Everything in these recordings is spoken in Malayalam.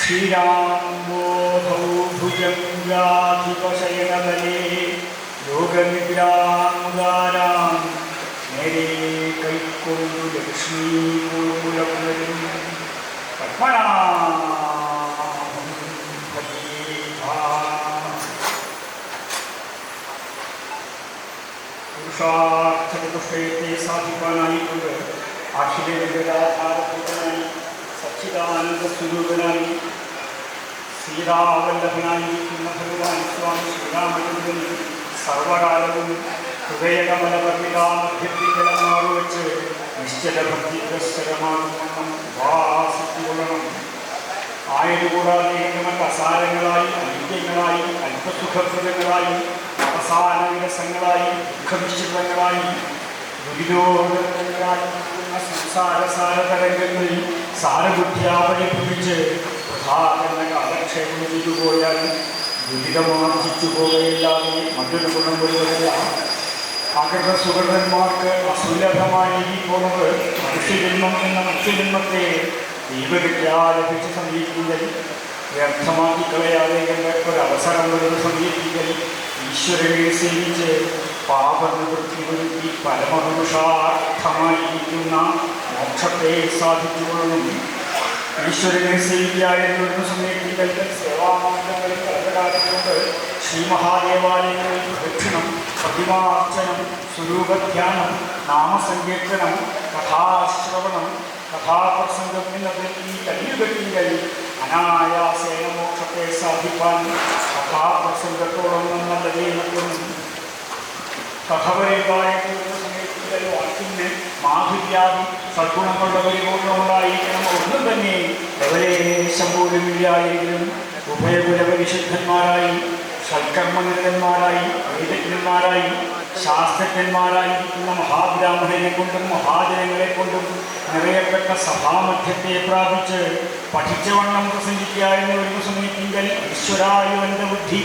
ശ്രീരാമോധൗ ഭുജംഗാധിപശയനബലേ യോഗനിദ്രാമുദാരാം നേരെ കൈക്കൊണ്ടു ലക്ഷ്മീകൂലപുരം പത്മനാഭം പുരുഷാർത്ഥചതുഷ്ടയത്തെ സാധിക്കാനായിക്കൊണ്ട് അഖിലേന്ദ്രനായി സച്ചിദാനന്ദ സ്വരൂപനായി സീതാവല്ലഭനായിരിക്കുന്ന ഭഗവാൻ സ്വാമി ശ്രീരാമചന്ദ്രൻ സർവകാലവും ഹൃദയകമലപർവിതാമധ്യത്തിലമാറു വെച്ച് നിശ്ചല ഭക്തിഗ്രസ്തരമാകുമെന്നും ഉപാസിച്ചുകൊള്ളണം. ആയതുകൂടാതെ മറ്റ് അസാരങ്ങളായി അനിത്യങ്ങളായി അല്പസുഖപ്രദങ്ങളായി അവസാന വിരസങ്ങളായി ദുഃഖമിശ്രിതങ്ങളായി ദുരിതോദങ്ങളായിരിക്കുന്ന സംസാരസാരതരംഗങ്ങളിൽ സാരബുദ്ധിയാവഴി പിടിച്ച് പ്രധാന കാലക്ഷേപം ചെയ്തു പോയാൽ ദുരിതമാർജിച്ചു പോവുകയില്ലാതെ മറ്റൊരു ഗുണം വരുവതല്ല. അകൃത സുഹൃതന്മാർക്ക് അസുലഭമായി പോകുന്നത് മനുഷ്യജന്മം എന്ന മനുഷ്യജന്മത്തെ ദൈവവിദ്യാ ലഭിച്ച് സമീപിക്കൽ, വ്യർത്ഥമാക്കി കളയാതെ ഒരവസരം വരുന്ന സമീപിക്കൽ, ഈശ്വരനെ സേവിച്ച് പാപനിവൃത്തി വരുത്തി പരമപുരുഷാർത്ഥമായിരിക്കുന്ന മോക്ഷത്തെ സാധിച്ചുകൊള്ളുന്നു. ഈശ്വരനെ സേവിക്കായെന്ന് സമീപിക്കൽ സേവാമാർഗങ്ങളിൽ കലകടാക്കിക്കൊണ്ട് ശ്രീമഹാദേവാലയങ്ങളിൽ പ്രദക്ഷിണം, പ്രതിമാർച്ചനം, സ്വരൂപധ്യാനം, നാമസങ്കീർത്തനം, കഥാശ്രവണം, കഥാപ്രസംഗം എന്നതിൽ ഈ കലിയുഗത്തിൽ അനായാസേന മോക്ഷത്തെ സാധിപ്പാൻ കഥാപ്രസംഗത്തോടൊന്നും നല്ലതേ മറ്റൊന്നും. കഥപരിപാലന സമയത്തിൽ വാക്കിന് മാധുര്യാദി സദ്ഗുണങ്ങളുടെ പരിപൂർണമുണ്ടായിരിക്കണം. ഒന്നും തന്നെ ലവലേശം പോലും ഇല്ലായെങ്കിലും ഉഭയകുലപരിശുദ്ധന്മാരായി സൽക്കർമ്മനിരതന്മാരായി വേദജ്ഞന്മാരായി ശാസ്ത്രജ്ഞന്മാരായിരിക്കുന്ന മഹാബ്രാഹ്മണനെ കൊണ്ടും മഹാജനങ്ങളെ കൊണ്ടും നിറയപ്പെട്ട സഭാമധ്യത്തെ പ്രാപിച്ച് പഠിച്ചവണ്ണം പ്രസംഗിക്കുക എന്ന ഒരു സമയത്തിങ്കൽ ഈശ്വരായുവന്റെ ബുദ്ധി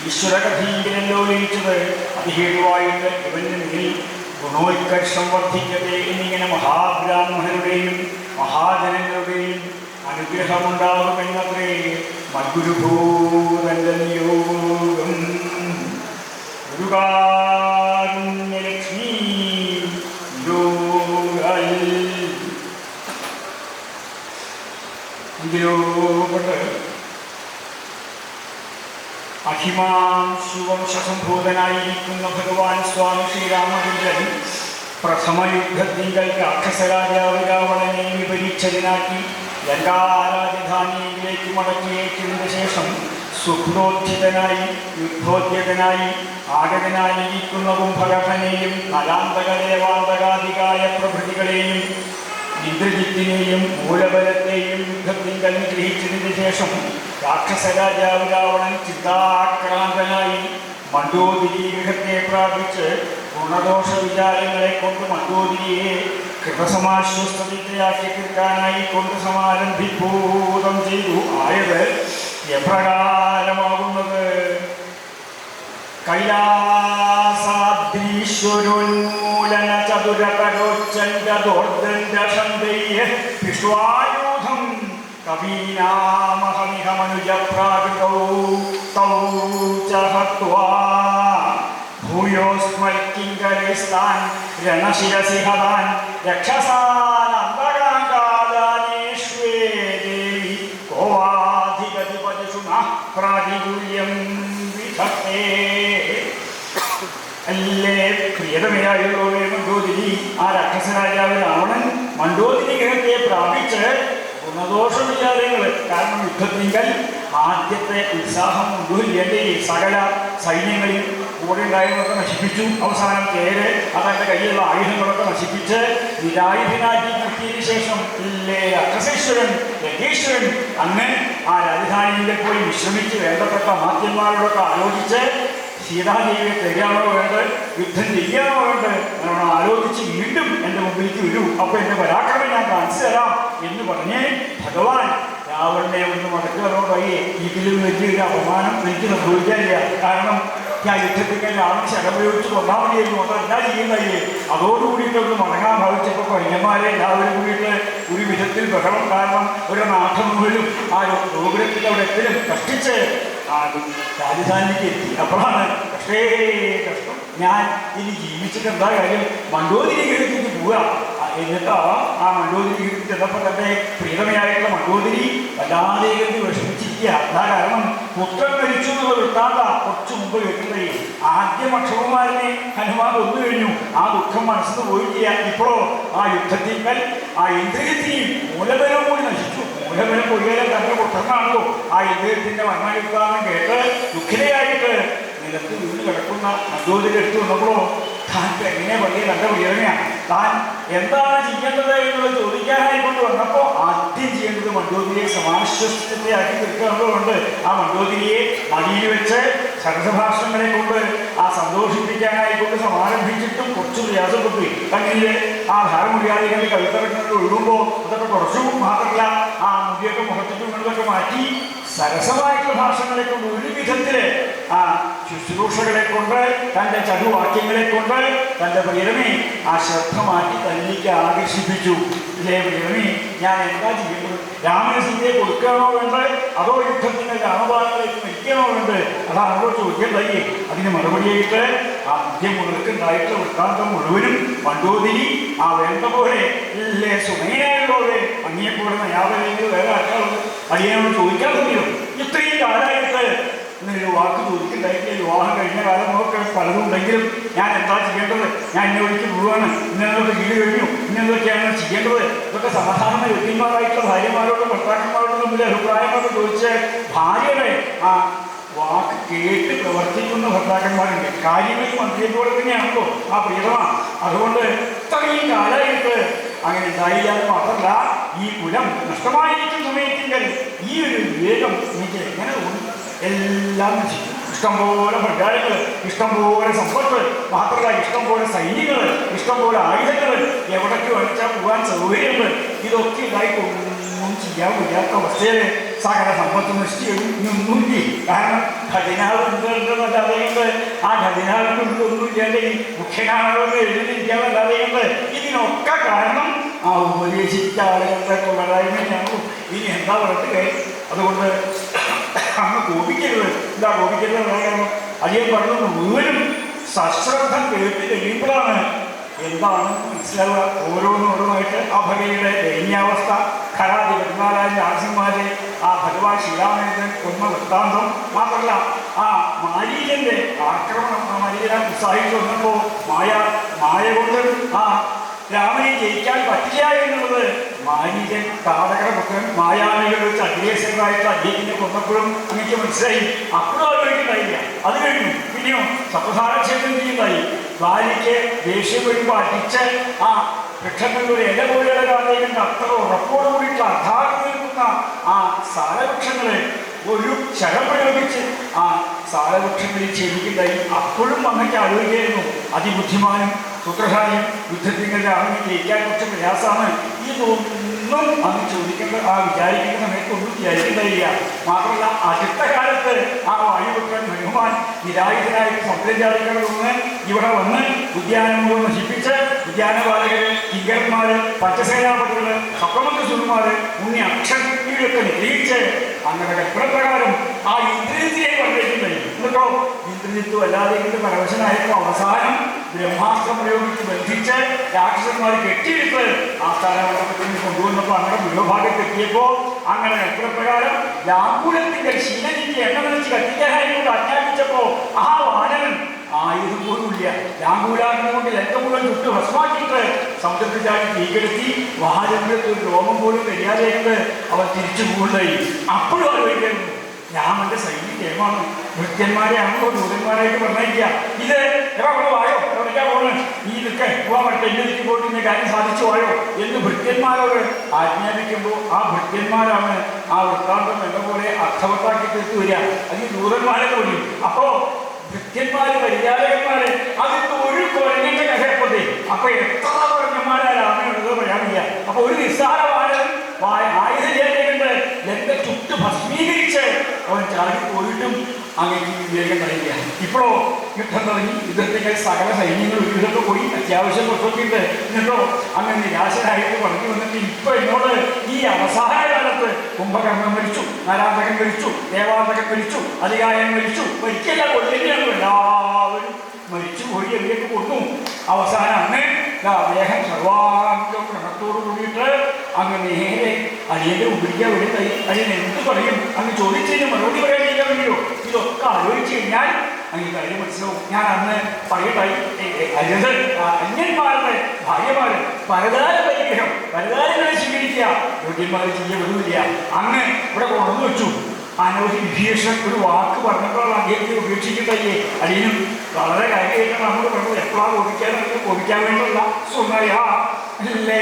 ഈശ്വരകഥീങ്കലല്ലോ ലയിച്ചത്. അത് ഹേതുവായിട്ട് ഇവന് മേൽ ഗുണോത്കർഷം വർദ്ധിക്കട്ടെ എന്നിങ്ങനെ മഹാബ്രാഹ്മണരുടെയും മഹാജനങ്ങളുടെയും അനുഗ്രഹമുണ്ടാകുമെന്നത്രേ മദ്ഗുരുഭൂതന്റെ നിയോഗം. ഗുരുകാരുണ്യലക്ഷ്മീ ഇതിലോട്ട് അഹിമാംശുവംശസംഭൂതനായിരിക്കുന്ന ഭഗവാൻ സ്വാമി ശ്രീരാമചന്ദ്രൻ പ്രഥമയുദ്ധത്തിങ്കൽ രാക്ഷസരാജാവ് രാവണനെ വിപരീക്ഷനാക്കി ലങ്കാരാജധാനിയിലേക്ക് മടക്കിയേറ്റതിന് ശേഷം സുഖ്രോദ്ധിതനായി യുദ്ധോദ്യതനായി ആഗതനായിരിക്കുന്ന കുംഭകർണനെയും നലാന്തകദേവാന്തകാധികായ പ്രഭൃതികളെയും ഇന്ദ്രജിത്തിനെയും മൂലബലത്തെയും യുദ്ധത്തിങ്കൽ നിഗ്രഹിച്ചതിന് ശേഷം രാക്ഷസരാജാവ് രാവണൻ ചിന്താക്രാന്തനായി മണ്ഡോദരി ഗൃഹത്തെ പ്രാപിച്ച് ഗുണദോഷ വിചാരങ്ങളെ കൊണ്ട് മണ്ഡോദരിയെ കൃതസമാശ്വസ്തയാക്കി തീർക്കാനായി കൊണ്ട് സമാരംഭിഭൂതം ചെയ്തു. ആയത് എപ്രകാരമാകുന്നത്: കൈലാസാദ്രീശ്വരോന്മൂലന ചതുരകരോച്ചന്ദോർദ്ദണ്ഡശന്തൈഃ കവീനാമഹമിഹ മനുജപ്രാകൃതൗ തൗ ച ഹത്വാ ഭൂയോസ്മൽക്കിങ്കരൈസ്താൻ രണശിരസി ഹതാൻ രക്ഷസാനന്തകാംഗാദാനേഷ്വേ ദേവി കോവാധിപതിപതിഷു നഃ പ്രാതികൂല്യം വിധത്തേ. അല്ലേ പ്രിയതമയായുള്ളവരെ മണ്ഡോദരി, ആ രാക്ഷസരാജാവ് രാവണൻ മണ്ഡോദരി ഗൃഹത്തെ പ്രാപിച്ച് ഗുണദോഷ വിചാരങ്ങൾ കാരണം യുദ്ധത്തിങ്കൽ ആദ്യത്തെ ഉത്സാഹം ഉണ്ടുല്യൻ്റെ സകല സൈന്യങ്ങളിൽ കൂടെ ഉണ്ടായതൊക്കെ നശിപ്പിച്ചു. അവസാനം തേര് അതൻ്റെ കയ്യിലുള്ള ആയുധങ്ങളൊക്കെ നശിപ്പിച്ച് നിരായുധനാക്കി നിർത്തിയതിനു ശേഷം ഇല്ലേ രാക്ഷസേശ്വരൻ യജ്ഞേശ്വരൻ അങ്ങ് ആ രാജധാനിയിൽ പോയി വിശ്രമിച്ച് വേണ്ടപ്പെട്ട മാത്യന്മാരോടൊക്കെ ആലോചിച്ച് സീതാദേവിയെ തരികയാണോ വേണ്ടത്, യുദ്ധം ചെയ്യാനോ വേണ്ടത് എന്നാണോ ആലോചിച്ച് വീണ്ടും എൻ്റെ മുമ്പിലേക്ക് വരൂ, അപ്പോൾ എൻ്റെ പരാക്രമം ഞാൻ കാണിച്ചു തരാം എന്ന് പറഞ്ഞ് ഭഗവാൻ രാവണനെ ഒന്ന് മടക്കുകളോടായി ഇതിലും വലിയൊരു അപമാനം എനിക്ക് സംഭവിക്കാനില്ല. കാരണം ആ യുദ്ധത്തിൽ രാമൻ ശരമുപയോഗിച്ച് കൊണ്ടാൽ മതിയായിരുന്നു. അതെന്താ ചെയ്യുന്നതല്ലേ? അതോടുകൂടിയിട്ടൊന്ന് മടങ്ങാൻ ഭാവിച്ചപ്പോൾ കൊല്ലന്മാരെ എല്ലാവരും കൂടിയിട്ട് ഒരു വിധത്തിൽ ബഹളം കാരണം ഒരു നാട്ടം മുഴുവനും ആ ഗോപുരത്തിൽ അവിടെ എത്തിലും കഷ്ടിച്ച് രാജധാനിക്ക് എത്തി. അപ്പോഴാണ് കഷ്ടം, ഞാൻ ഇനി ജീവിച്ചിട്ട് എന്താ കാര്യം, മണ്ഡോദരി ഗൃഹത്തിലേക്ക് പോവുക. എന്നിട്ട് ആ മണ്ഡോദരി ഗൃഹത്തിൽ ചെന്നപ്പോൾ തന്റെ പ്രീതമയായിട്ടുള്ള മണ്ഡോദരി വല്ലാതെ വിഷമിച്ചിരിക്കുക. അതാ കാരണം പുത്രൻ മരിച്ചു എന്നുള്ള വൃത്താന്ത കുറച്ചു മുമ്പ് കേൾക്കുന്നത്. ആദ്യം അക്ഷമന്മാരനെ ഹനുമാൻ കൊന്നു കഴിഞ്ഞു, ആ ദുഃഖം മനസ്സിന് പോയി ചെയ്യാം. ഇപ്പോഴോ ആ യുദ്ധത്തിങ്കൽ ആ ഇന്ദ്രിയത്തിനെയും മൂലബലവും കൂടി നശിച്ചു. മൂലബലം കൊയ്യാലും തന്റെ പുത്രനാണല്ലോ. ആ ഇന്ദ്രിയത്തിന്റെ മരണയുക്താന്ന് കേട്ട് ദുഃഖിതയായിട്ട് നിലത്ത് വീണ് കിടക്കുന്ന മണ്ഡോദരി എടുത്തു വന്നപ്പോഴോ താൻ എങ്ങനെ വലിയ നല്ല പ്രിയതനെയാണ്, താൻ എന്താണ് ചെയ്യേണ്ടത് എന്നുള്ളത് ചോദിക്കാനായിക്കൊണ്ട് വന്നപ്പോൾ ആദ്യം ചെയ്യേണ്ടത് മണ്ഡോദരിയെ സമാശ്വസ്തയാക്കി തീർക്കാനുള്ളതുകൊണ്ട് ആ മണ്ഡോദരിയെ മടിയിൽ വെച്ച് സരസഭാഷണങ്ങളെ കൊണ്ട് ആ സന്തോഷിപ്പിക്കാനായിക്കൊണ്ട് സമാരംഭിച്ചിട്ടും കുറച്ച് പ്രയാസപ്പെട്ടു. കണ്ണിൽ ആ ധാരമുടിയാതെ കവിതറക്കുന്നത് ഒഴുകുമ്പോൾ അതൊക്കെ കുറച്ചു മാത്രമല്ല ആ മുടിയൊക്കെ മുഖത്തിട്ട് വീണതൊക്കെ മാറ്റി സരസമായിട്ടുള്ള ഭാഷകളെ കൊണ്ട് ഒരു വിധത്തില് ആ ശുശ്രൂഷകളെ കൊണ്ട് തൻ്റെ ചടുവാക്യങ്ങളെ കൊണ്ട് തൻ്റെ പ്രിയരമേ ആ ശ്രദ്ധ മാറ്റി തന്നിലേക്ക് ആകർഷിപ്പിച്ചു. ഇല്ലേ പ്രിയരമേ, ഞാൻ എന്താ ചെയ്യുന്നത്? രാമന് സീതയെ കൊടുക്കണോ വേണ്ടത്, അതോ യുദ്ധത്തിന് രാമബാണങ്ങളിലേക്ക് മരിക്കണോ വേണ്ടത്? അതാണോ ചോദ്യം തയ്യേ. അതിന് മറുപടിയായിട്ട് ആദ്യം മുതൽക്കുണ്ടായിട്ടുള്ള വൃത്താന്തം മുഴുവനും മണ്ഡോദരി ആ വേണ്ട പോലെ ഇല്ലേ സുമേനയുള്ളവരെ അങ്ങേപ്പോലെ നയാവരെങ്കിൽ വേറെ ആൾക്കാരുള്ളത് അടിയനോട് ചോദിക്കാൻ തോന്നിയോ? ഇത്രയും കാലമായിട്ട് എന്നൊരു വാക്ക് ചോദിക്കുന്നുണ്ടായിട്ടില്ല. വിവാഹം കഴിഞ്ഞ കാലം നോക്കെ പലതും ഉണ്ടെങ്കിലും ഞാൻ എന്താ ചെയ്യേണ്ടത്? ഞാൻ ഇന്നെ ഒരിക്കൽ പോവുകയാണ്, ഇന്നതൊക്കെ വീട് കഴിഞ്ഞു, ഇന്നതൊക്കെയാണ് ചെയ്യേണ്ടത്? ഇതൊക്കെ സാധാരണ വ്യക്തിമാരായിട്ടുള്ള ഭാര്യമാരോടും ഭർത്താക്കന്മാരോടും തമ്മിൽ അഭിപ്രായങ്ങളൊക്കെ ചോദിച്ച് ഭാര്യയുടെ ആ വാക്ക് കേട്ട് പ്രവർത്തിക്കുന്ന ഭർത്താക്കന്മാരുണ്ട്. കാര്യങ്ങളിൽ മന്ത്രിയെപ്പോലെ തന്നെയാണല്ലോ ആ പ്രിയതമാണ്. അതുകൊണ്ട് ഇത്രയും കാലമായിട്ട് അങ്ങനെ ഉണ്ടായില്ല എന്ന് മാത്രമല്ല, ഈ കുലം നഷ്ടമായിരിക്കും സമയത്തെങ്കിൽ ഈ ഒരു വിവേകം എനിക്ക് എങ്ങനെ തോന്നി? എല്ലാം നശിക്കും. ഇഷ്ടംപോലെ ഭണ്ഡാരങ്ങൾ, ഇഷ്ടംപോലെ സമ്പത്ത്, മാത്രമല്ല ഇഷ്ടംപോലെ സൈനികൾ, ഇഷ്ടംപോലെ ആയുധങ്ങൾ, എവിടേക്ക് വേണിച്ചാൽ പോകാൻ സൗകര്യങ്ങൾ, ഇതൊക്കെ ഉണ്ടായിക്കൊന്നും ചെയ്യാൻ വയ്യാത്ത അവസ്ഥയിൽ സകല സമ്പത്ത് നശിച്ചൊന്നുമില്ല. കാരണം ഖജനാവ് ഉണ്ടെന്നല്ലാതെ കൊണ്ട് ആ ഖജനാവിനൊന്നും ഇല്ലാതെ ഈ മുഖ്യനാണെന്ന് എഴുതിയിരിക്കാന്നല്ലാതെ കൊണ്ട് ഇതിനൊക്കെ കാരണം ആ ഉപദേശിച്ച ആളുകളുടെ കൊള്ളരായ്മയാണോ? ഇനി എന്താ പറയുക? അതുകൊണ്ട് അങ്ങ് കോപിക്കരുത്. എന്താ കോപിക്കരുത്? കാരണം അടിയൻ പറഞ്ഞത് മുഴുവനും സശ്രദ്ധം കേട്ട് കഴിയുമ്പോഴാണ് എന്താണ് മനസ്സിലാവുക. ഓരോന്നോരോന്നായിട്ട് ആ ഭഗയുടെ ദൈന്യാവസ്ഥ, ഖരാതി 14 രാജന്മാരെ ആ ഭഗവാൻ ശ്രീരാമചന്ദ്രൻ കൊന്ന വൃത്താന്തം, മാത്രമല്ല ആ മാരീചന്റെ ആക്രമണം, ആ മാരീചനെ ഉത്സാഹിച്ചു വന്നപ്പോൾ മായ കൊണ്ട് ആ രാമനെ ജയിക്കാൻ പറ്റില്ല എന്നുള്ളത് മാരീചൻ താടകര പുത്രൻ മായാമികൾ വെച്ച് അഗ്രേസരായിട്ട് അദ്ദേഹത്തിനെ കൊന്നപ്പോഴും എനിക്ക് മനസ്സിലായി. അപ്പോഴും ആലോചിക്കുന്നുണ്ടായില്ല. അത് കഴിഞ്ഞു പിന്നെയോ സപ്രധാനക്ഷേത്രം ചെയ്യുന്നതായി. ഭാര്യയ്ക്ക് ദേഷ്യം വരുമ്പോൾ അടിച്ച് ആ വൃക്ഷങ്ങളുടെ ഇല പോലെയുള്ള കാലത്തേക്ക് അത്ര ഉറപ്പോട് കൂടിയിട്ട് അർദ്ധാകൃതി നിൽക്കുന്ന ആ സാലവൃക്ഷങ്ങളെ ഒരു ശരം പ്രയോഗിച്ച് ആ സാലവൃക്ഷങ്ങളിൽ ഛേദിക്കുന്നുണ്ടായി. അപ്പോഴും അന്നൊക്കെ ആലോചിക്കായിരുന്നു അതിബുദ്ധിമാനും സൂത്രശാലിയും യുദ്ധത്തിൻ്റെ ആണെന്ന് ജയിക്കാൻ കുറച്ച് പ്രയാസമാണ്. ഇതൊന്നും അന്ന് ചോദിക്കേണ്ട ആ വിചാരിക്കുന്ന സമയത്തൊന്നും വിചാരിക്കുന്നില്ല. മാത്രമല്ല അടുത്ത കാലത്ത് ആ വായുപുത്രൻ ഹനുമാൻ നിരായുധനായിട്ട് സമുദ്രജാതികളൊന്ന് ഇവിടെ വന്ന് ഉദ്യാനം മുഴുവൻ നശിപ്പിച്ച് ഉദ്യാനപാലകർ, കിങ്കരന്മാര്, പഞ്ചസേനാപതികള്, സപ്രമന്ത്രസുരന്മാര്, ഉണ്ണി അക്ഷരത്തിലൊക്കെ നിഗ്രഹിച്ച് അങ്ങനെ കൽപ്പനപ്രകാരം ആ ഇന്ദ്രജിത്തിനെ പറഞ്ഞിട്ടുണ്ടായി. എന്നിട്ടോ ഇന്ദ്രജിത്ത് വല്ലാതെ കൊണ്ട് പരവശനായപ്പോൾ അവസാനം ബ്രഹ്മാസ്ത്രം പ്രയോഗിച്ച് ബന്ധിച്ച് രാക്ഷസന്മാർ കെട്ടിയെടുത്ത് ആ സ്ഥാനമണ്ഡപത്തിൽ കൊണ്ടുവന്നപ്പോൾ അങ്ങനെ മുഴുഭാഗത്ത് എത്തിയപ്പോൾ അങ്ങനെ കൽപ്പനപ്രകാരം ലാങ്കൂലത്തിന്റെ ശീലനിക്ക് എണ്ണ നനച്ച് കത്തിക്കാനായിട്ട് ആജ്ഞാപിച്ചപ്പോൾ ആ വാനരൻ ആയുധം പോലുമില്ല. ലാങ്കൂലാറിനെ കൊണ്ട് രക്തം മുഴുവൻ ചുട്ട് ഭസ്മാക്കിയിട്ട് സമുദ്രത്തിൽ ചാടി തീകെടുത്തി വാഹനത്തിൽ ഒരു രോമം പോലും കഴിയാതെയിട്ട് അവർ തിരിച്ചു പോകുന്നതായി. അപ്പോഴും ആലോചിക്കുന്നു, രാമന്റെ സൈനികമാണ്, ഭൃത്യന്മാരെയാണോ ദൂതന്മാരായിട്ട് പറഞ്ഞിരിക്കുക. ഇത് എവിടെ വായോ, എവിടേക്കാ പോണ്, നീ ഇതൊക്കെ പോകാൻ പറ്റ എന്നിലേക്ക് പോയിട്ട് ഇന്ന കാര്യം സാധിച്ചു വായോ എന്ന് ഭൃത്യന്മാരോട് ആജ്ഞാപിക്കുമ്പോൾ ആ ഭൃത്യന്മാരാണ് ആ വൃത്താന്തം എന്ന പോലെ അർത്ഥവത്താക്കി തീർത്തു വരിക. അത് ദൂതന്മാരെ പോലും. അപ്പോ ഭൃത്യന്മാര്, പരിചാരകന്മാര്, അതിന് ഒരു കുരങ്ങന്റെ കഥയപ്പോഴേ അപ്പൊ എത്ര കുരങ്ങന്മാരാ രാമനുള്ളത് പറയാനില്ല. അപ്പൊ ഒരു നിസ്സാരമാണ് ആയുധ ജയകണ്ട് എന്റെ ചുട്ട് ഭസ്മീകരിച്ച് അവൻ ചാടി പോയിട്ടും അങ്ങനെ വിവേകം കഴിയുക. ഇപ്പോഴോ യുദ്ധം തുടങ്ങി, യുദ്ധത്തിൻ്റെ സകല സൈന്യങ്ങൾ ഒരുവിധമൊക്കെ പോയി, അത്യാവശ്യം കുറച്ചൊക്കെ ഉണ്ട്. എന്നിട്ടോ അങ്ങനെ നിരാശരായിട്ട് പറഞ്ഞു വന്നിട്ട് ഇപ്പൊ എന്നോട് ഈ അവസാന കാലത്ത് കുംഭകർണം മരിച്ചു, നരാന്തകൻ മരിച്ചു, ദേവാന്തകൻ മരിച്ചു, അധികായൻ മരിച്ചു, ഒരിക്കലും കൊല്ലുകയാണ്, എല്ലാവരും മരിച്ചു പോയി, എവിടെയൊക്കെ കൊന്നു. അവസാനം അന്ന് അദ്ദേഹം സർവാംഗ പ്രണത്തോട് കൂടിയിട്ട് അങ്ങ് നേരെ അടിയന്റെ ഉപരിക്കാൻ ഒരു കൈ അടിയൻ എന്ത് പറയും അങ്ങ് ചോദിച്ചതിന് മറുപടി പറയാൻ ചെയ്യാൻ വേണ്ടിയോ? ഇതൊക്കെ ആലോചിച്ച് കഴിഞ്ഞാൽ അങ്ങ് കാര്യം മനസ്സിലാവും. ഞാൻ അന്ന് പറയട്ടായി അന്യന്മാരുടെ ഭാര്യമാര് പരതാര പരിഗ്രഹം, പരതാരങ്ങളെ സ്വീകരിക്കുക യോഗ്യന്മാർ ചെയ്യപ്പെടുന്നില്ല. അങ്ങ് ഇവിടെ കൊണ്ടു വെച്ചു. അനവധി വിഭീഷൺ ഒരു വാക്ക് പറഞ്ഞപ്പോഴാണ് അദ്ദേഹത്തെ ഉപേക്ഷിക്കട്ടല്ലേ. അടിയനും വളരെ കാര്യമായിട്ടാണ് നമ്മൾ പറഞ്ഞത്. എപ്പോഴാണ് ഓടിക്കാൻ വേണ്ടിയുള്ള സുനയാ അല്ലേ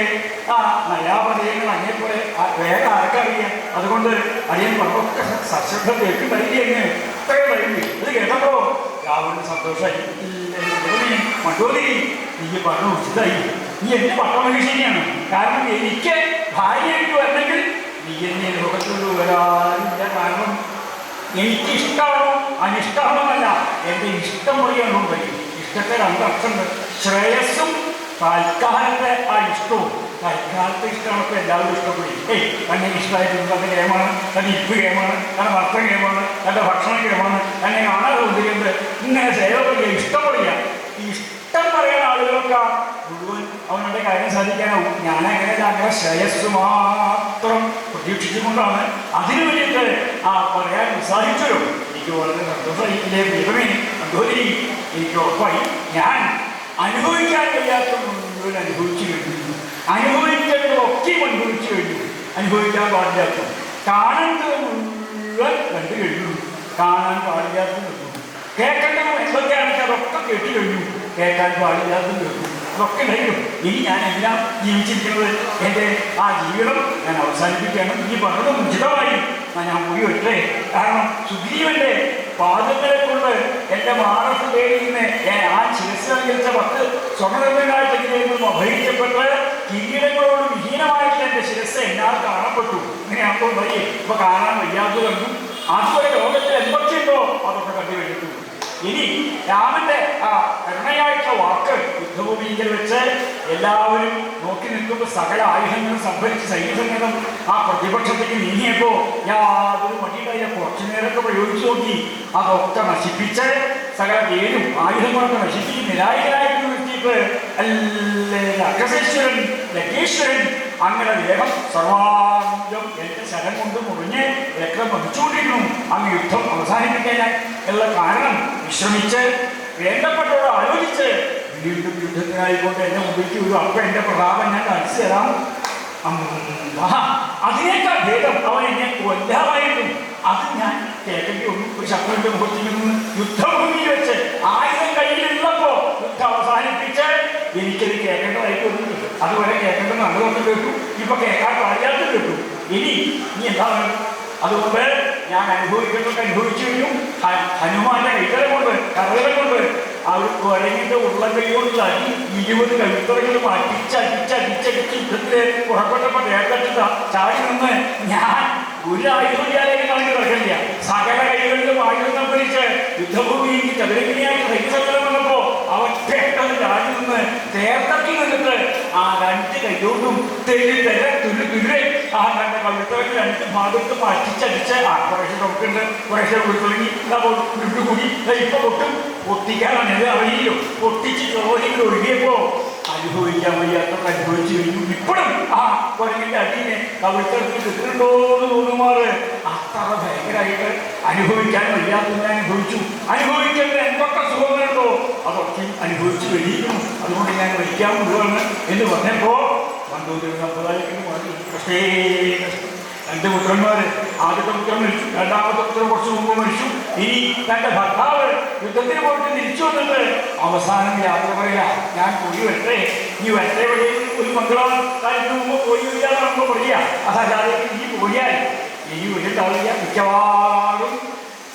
ആ നയാപദയങ്ങൾ അങ്ങേപ്പോലെ വേറെ ആർക്കറിയാം. അതുകൊണ്ട് അടിയൻ പറഞ്ഞൊക്കെ സശ്രദ്ധ കേൾക്കുണ്ടായില്ലേ ഇത്രയും കഴിഞ്ഞു. ഇത് കേട്ടപ്പോ രാവണന് സന്തോഷമായി. മണ്ടോദരി നീ പറഞ്ഞു ഉചിതായി, നീ എന്റെ പട്ടമഹിഷിനെയാണ്. കാരണം എനിക്ക് ഭാര്യയായിട്ട് വരണമെങ്കിൽ നീ എന്നെ ലോകത്തോട് വരാനില്ല. കാരണം എനിക്ക് ഇഷ്ടമാണോ അനിഷ്ടമാണോ അല്ല, എൻ്റെ ഇഷ്ടം പറയാനോ കഴിയും. ഇഷ്ടത്തെ രണ്ടർത്ഥമുണ്ട്, ശ്രേയസ്സും തൽക്കാലത്തെ ആ ഇഷ്ടവും. തൽക്കാലത്തെ ഇഷ്ടമൊക്കെ എല്ലാവരും ഇഷ്ടപ്പെടും. തന്നെ ഇഷ്ടമായിട്ടുണ്ട്, തൻ്റെ ഗെയിമാണ്, തൻ്റെ ഇപ്പ് ഗെയിമാണ്, തൻ്റെ ഭർത്തം ഗെയിമാണ്, തൻ്റെ ഭക്ഷണ ഗെയിമാണ്, തന്നെ കാണാതെ ഉദ്ദേശിക്കുന്നത് ഇങ്ങനെ സേവ പറയുക, ഇഷ്ടം പറയുക. ഇഷ്ടം പറയുന്ന ആളുകളൊക്കെ മുഴുവൻ അവരുടെ കാര്യം സാധിക്കാനാവും. ഞാനങ്ങനെ അങ്ങനെ ശ്രേയസ് മാത്രം പ്രതീക്ഷിച്ചുകൊണ്ടാണ് അതിനു വേണ്ടിയിട്ട് പറയാൻ ഉത്സാഹിച്ചല്ലോ. എനിക്ക് വളരെ സന്തോഷമായി. ഇതിലെ ദൈവമേ മണ്ടോദരി എനിക്ക് ഉറപ്പായി ഞാൻ അനുഭവിക്കാൻ കഴിയാത്ത മുഴുവൻ അനുഭവിച്ചു കഴിഞ്ഞു. അനുഭവിക്കേണ്ടതൊക്കെ അനുഭവിച്ചു കഴിഞ്ഞു. അനുഭവിക്കാൻ പാടില്ലാത്ത കാണേണ്ടത് മുഴുവൻ കണ്ടു കഴിഞ്ഞു. കാണാൻ പാടില്ലാത്തത് നിന്നു. കേൾക്കേണ്ടത് എന്തൊക്കെയാണെങ്കിൽ അതൊക്കെ കേട്ടു കഴിഞ്ഞു. കേൾക്കാൻ പാടില്ലാത്തത് കേട്ടു. അതൊക്കെ കഴിഞ്ഞു. ഇനി ഞാൻ എല്ലാം ജീവിച്ചിരിക്കുന്നത് എൻ്റെ ആ ജീവിതം ഞാൻ അവസാനിപ്പിക്കുകയാണ്. ഇനി പറഞ്ഞത് ഉചിതമായി ഞാൻ മുടി വെട്ടേ. കാരണം സുഗ്രീവന്റെ പാദങ്ങളെ കൊണ്ട് എൻ്റെ മാനസ പേരിൽ നിന്ന് ആ ശിരസ് അലങ്കരിച്ച 10 സ്വർണ്ണനിർമ്മിതായിട്ടെങ്കിലും അഭയിക്കപ്പെട്ട് കിരീടങ്ങളോട് വിഹീനമായിട്ട് എൻ്റെ ശിരസ് എന്നാൽ കാണപ്പെട്ടു. ഇങ്ങനെയാകുമ്പോൾ വയ്യേ ഇപ്പൊ കാണാൻ വയ്യാത്തത് കണ്ടു. അതുപോലെ ലോകത്തിൽ എന്തൊക്കെയുണ്ടോ അതൊക്കെ കണ്ടു കഴിഞ്ഞിട്ടു. ഇനി രാമന്റെ ആ കരുണയായിട്ടുള്ള വാക്ക് യുദ്ധഭൂമിയിൽ വെച്ച് എല്ലാവരും നോക്കി നിൽക്കുമ്പോൾ സകല ആയുധങ്ങളും സംഭരിച്ച് സൈന്യസംഘം ആ പ്രതിപക്ഷത്തേക്ക് നീങ്ങിയപ്പോ യാതൊരു മടിയിലായ കുറച്ചു നേരമൊക്കെ പ്രയോഗിച്ചു നോക്കി. അതൊക്കെ നശിപ്പിച്ച് സകല പേരും ആയുധങ്ങളൊക്കെ നശിപ്പിച്ച് നിരായുധരായിട്ട് നിർത്തിയിട്ട് അല്ലേ അഗ്രസേശ്വരൻ ലങ്കേശ്വരൻ അങ്ങനെ ദേഹം സർവാംഗം എൻ്റെ ശരം കൊണ്ട് മുറിഞ്ഞ് രക്തം വഹിച്ചുകൊണ്ടിരുന്നു. അങ്ങ് യുദ്ധം അവസാനിപ്പിക്കാൻ ഉള്ള കാരണം വിശ്രമിച്ച് വേണ്ടപ്പെട്ടോട് ആലോചിച്ച് വീണ്ടും യുദ്ധത്തിനായിക്കൊണ്ട് എന്നെ മുമ്പിലേക്ക് വരും. അപ്പം എൻ്റെ പ്രതാപം ഞാൻ കാണിച്ചു തരാം. അതിനേക്കാൾ ഭേദം അവൻ എന്നെ കൊല്ലാമായിരുന്നു. അത് ഞാൻ കേൾക്കേണ്ടി വന്നു. ഒരു ശത്രുവിൻ്റെ മുഖത്തിൽ നിന്ന് യുദ്ധഭൂമിയിൽ വെച്ച് ആയുധം കയ്യിലുള്ളപ്പോൾ യുദ്ധം അവസാനിപ്പിച്ച് എനിക്കത് കേൾക്കേണ്ടതായിട്ട് വന്നിട്ടുണ്ട്. അതുപോലെ കേൾക്കേണ്ടത് നല്ലതൊക്കെ കേട്ടു, ഇപ്പൊ കേൾക്കാൻ പാടില്ലാത്ത കേട്ടു. ഇനി എന്താണ്? അതുകൊണ്ട് ഞാൻ അനുഭവിക്കേണ്ടതൊക്കെ അനുഭവിച്ചു കഴിഞ്ഞു. ഹനുമാന്റെ കൈകളെ കൊണ്ട് കഥകളെ കൊണ്ട് അവർക്ക് വരങ്ങിന്റെ ഉള്ളം കൈകൊണ്ടുള്ള അടി 20 കഴുത്തറകൾ അടിച്ചടിച്ചടിച്ചടിച്ച് യുദ്ധത്തില് പുറപ്പെട്ടപ്പോൾ കേട്ടിട്ട് ചാടി നിന്ന് ഞാൻ ഒരു ആയുധവിദ്യാലയം കളഞ്ഞു കിടക്കില്ല. സകല കൈകളിലും ആയുധം പിടിച്ച് യുദ്ധഭൂമിയിൽ ചതുരങ്കിരിയായിട്ട് സൈന്യസംഘം വന്നപ്പോ അവൻ പെട്ടെന്ന് ചാടി നിന്ന് തേർത്തക്കി നിന്നിട്ട് ആ 2 കൈകൊണ്ടും തുരുതുരെ ആ കഴുത്തറകൾ 2 ഭാഗത്തും അടിച്ചടിച്ച് കുറേശ്ശെ നമുക്കുണ്ട്, കുറേശ്ശെ ഉരുത്തുടങ്ങി കൂടി ഇപ്പൊ പൊട്ടും. പൊട്ടിക്കാനാണ് ഇത് അറിയില്ലോ. പൊട്ടിച്ച് ചോദ്യങ്ങൾ ഒഴുകിയപ്പോ അനുഭവിക്കാൻ വയ്യാത്തൊക്കെ അനുഭവിച്ചു കഴിഞ്ഞു. ഇപ്പോഴും ആ കുരങ്ങിന്റെ അടിയെ കവിത്തരത്തിൽ കിട്ടുന്നുണ്ടോന്ന് തോന്നുമാറ് അത്ര ഭയങ്കരമായിട്ട് അനുഭവിക്കാൻ വയ്യാത്തതിനെ അനുഭവിച്ചു. അനുഭവിക്കേണ്ട എന്തൊക്കെ സുഖങ്ങളുണ്ടോ അതൊക്കെ അനുഭവിച്ചു കഴിയുന്നു. അതുകൊണ്ട് ഞാൻ മരിക്കാൻ മുഴുവന്ന് എന്ന് പറഞ്ഞപ്പോ മണ്ടൂരി സമ്പ്രദായത്തിന് പറഞ്ഞു. പക്ഷേ 2 പുത്രന്മാര്, ആദ്യത്തെ പുത്രൻ മരിച്ചു, രണ്ടാമത്തെ പുത്രൻ കുറച്ച് മുമ്പ് മരിച്ചു. ഇനി തന്റെ ഭർത്താവ് യുദ്ധത്തിന് പോയിട്ട് തിരിച്ചു വന്നിട്ട് അവസാനം യാത്ര പറയാ, ഞാൻ പോയി വരട്ടെ, ഈ വരട്ടെ വഴി ഒരു മംഗളകാലത്തിന് മുമ്പ് പോയി വരികയാണ് നമ്മൾ പറയുക. അതായത് ഈ പോയാൽ ഇനി വീട്ടിൽ മിക്കവാറും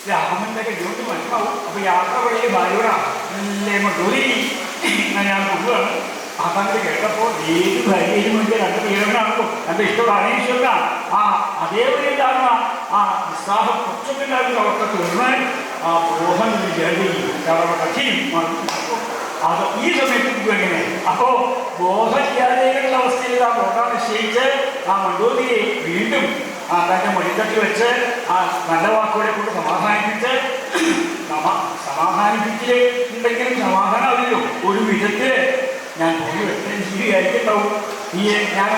രാമന്റെ കഴിയോട്ട് മനസ്സിലാവും. അപ്പൊ യാത്ര വഴി ഭാര്യയോടാല്ലേ മണ്ടൂരി ഞാൻ കൊണ്ടുവാണ്. അതങ്ങനെ കേട്ടപ്പോൾ ഏത് ഭാര്യയിലും വേണ്ടി 2 പേരവനാണല്ലോ, എൻ്റെ ഇഷ്ടമാണ് ഈശ്വരനാണ്. അതേപോലെ ഉണ്ടാകുന്ന ഉത്സാഹം കുറച്ചൊക്കെ ഉണ്ടാകുന്ന അവർക്ക് തീർന്ന് ആ ബോധം ജഡിയും കഥയും അത് ഈ സമയത്ത് എങ്ങനെ അപ്പോ ബോധമില്ലാതെയുള്ള അവസ്ഥയിൽ ആ ബോധം നിശ്ചയിച്ച് ആ മണ്ടോതിരിയെ വീണ്ടും തൻ്റെ മടിത്തട്ടിൽ വെച്ച് ആ നല്ല വാക്കുകളെ കൊണ്ട് സമാധാനിപ്പിച്ച് സമാധാനിപ്പിക്കല് ഉണ്ടെങ്കിലും സമാധാനമാവില്ലോ ഒരു വിധത്തില് ഞാൻ പോയി വെച്ചാൽ ശരിയായിട്ടുണ്ടാവും ഈ ഞാൻ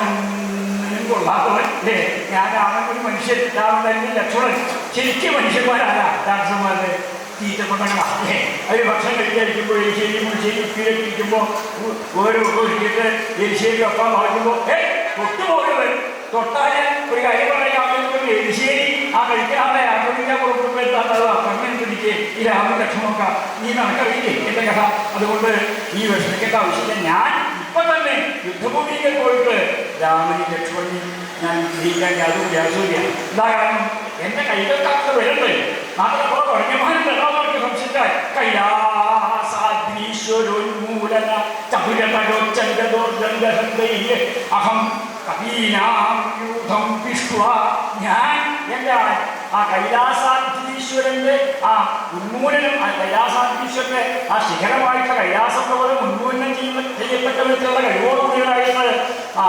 കൊള്ളാത്തവൻ അല്ലേ ഞാനാണ് ഒരു മനുഷ്യൻ രാമൻ ലക്ഷ്മണൻ ശരിക്കും മനുഷ്യന്മാരല്ല രാക്ഷസന്മാരുടെ തീറ്റപ്പെട്ടങ്ങളാണ് അവർ ഭക്ഷണം കഴിക്കാതിരിക്കുമ്പോൾ എരിശ്ശേരി മുളിശ്ശേരി ഉപ്പിയിലിരിക്കുമ്പോൾ ഓരോ ഒഴിച്ചിട്ട് എരിശ്ശേരി ഒപ്പം വായിക്കുമ്പോൾ തൊട്ടുപോകരുത് തൊട്ടാല് ഒരു കാര്യം പറയാമെന്ന് എരിശ്ശേരി ആ കഴിക്കാതെ ആക്രമിക്കാൻ പുറപ്പെടുത്താനുള്ള കണ്ണൻ പിടിച്ച് ഈ രാമൻ ലക്ഷ്മണമൊക്കെ ഈ നടക്കറിയില്ലേ എൻ്റെ കഥ അതുകൊണ്ട് ഈ വിഷമിക്കേണ്ട ആവശ്യമില്ല ഞാൻ ഇപ്പൊ തന്നെ യുദ്ധഭൂമിയിൽ പോയിട്ട് രാമനും ലക്ഷ്മണനും ഞാൻ വിഗ്രഹിക്കാൻ യാതൊരു വ്യാസൂര്യ എന്താ കാരണം എന്റെ കൈകൾക്കകത്ത് വരുന്നത് മാത്രപ്പോ തുടങ്ങിയമാരുടെ എല്ലാവർക്കും സംശയിച്ചാൽ കൈലാസാദ്രീശ്വരോന്മൂലന ചതുരതരോച്ചന്തോർഗന്ധ അഹം കവീനാം വിഷ്ണു ഞാൻ എൻ്റെ ആ കൈലാസാദ്രീശ്വരന്റെ ആ ഉന്മൂലനം ആ കൈലാസാദ്രീശ്വരന്റെ ആ ശിഖരമായിട്ടുള്ള കൈലാസം പോലെ ഉന്മൂലനം ചെയ്യപ്പെട്ടവരുള്ള കഴിവോടുകൂടിയതായിട്ട് ആ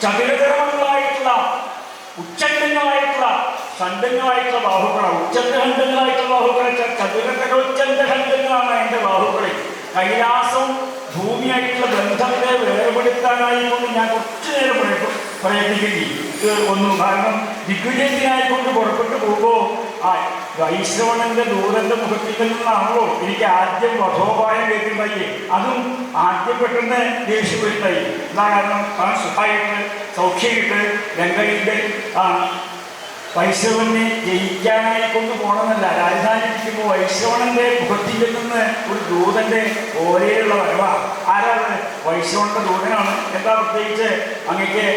ചതുരതരങ്ങളായിട്ടുള്ള ഉച്ചന്തങ്ങളായിട്ടുള്ള ഖണ്ഡങ്ങളായിട്ടുള്ള ബാഹുക്കളാണ് ഉച്ചന്തഖണ്ഡങ്ങളായിട്ടുള്ള ബാഹുക്കളെ ചതുരതരോച്ചന്തഖണ്ഡങ്ങളാണ് എൻ്റെ ബാഹുക്കളെ കൈലാസവും ഭൂമിയായിട്ടുള്ള ബന്ധത്തെ വേർപെടുത്താനായിക്കൊണ്ട് ഞാൻ കുറച്ചു നേരം പ്രയത്നിക്കുന്നു ഒന്നും കാരണം ദിഗ്വിജയത്തിനായിക്കൊണ്ട് പുറപ്പെട്ടു പോകുമ്പോൾ ആ വൈശ്രവണന്റെ ദൂരന്റെ മുഖത്തിൽ നിന്നാണല്ലോ എനിക്ക് ആദ്യം വധോപായം കേൾക്കുണ്ടായി അതും ആദ്യം പെട്ടെന്ന് ദേഷ്യം വരുത്തായി എന്താ കാരണം താൻ സുഖമായിട്ട് സൗഖ്യമായിട്ട് ഗംഗയുടെ വൈശ്രവനെ ജയിക്കാനായി കൊണ്ട് പോകണമെന്നല്ല രാജധാനിപ്പിക്കുമ്പോൾ വൈശ്രവണന്റെ മുഖത്തിൽ നിന്ന് ഒരു ദൂതന്റെ ഓരയുള്ള വരവാണ് ആരാണ് വൈശ്രവണന്റെ ദൂതനാണ് എന്താ പ്രത്യേകിച്ച് അങ്ങക്ക്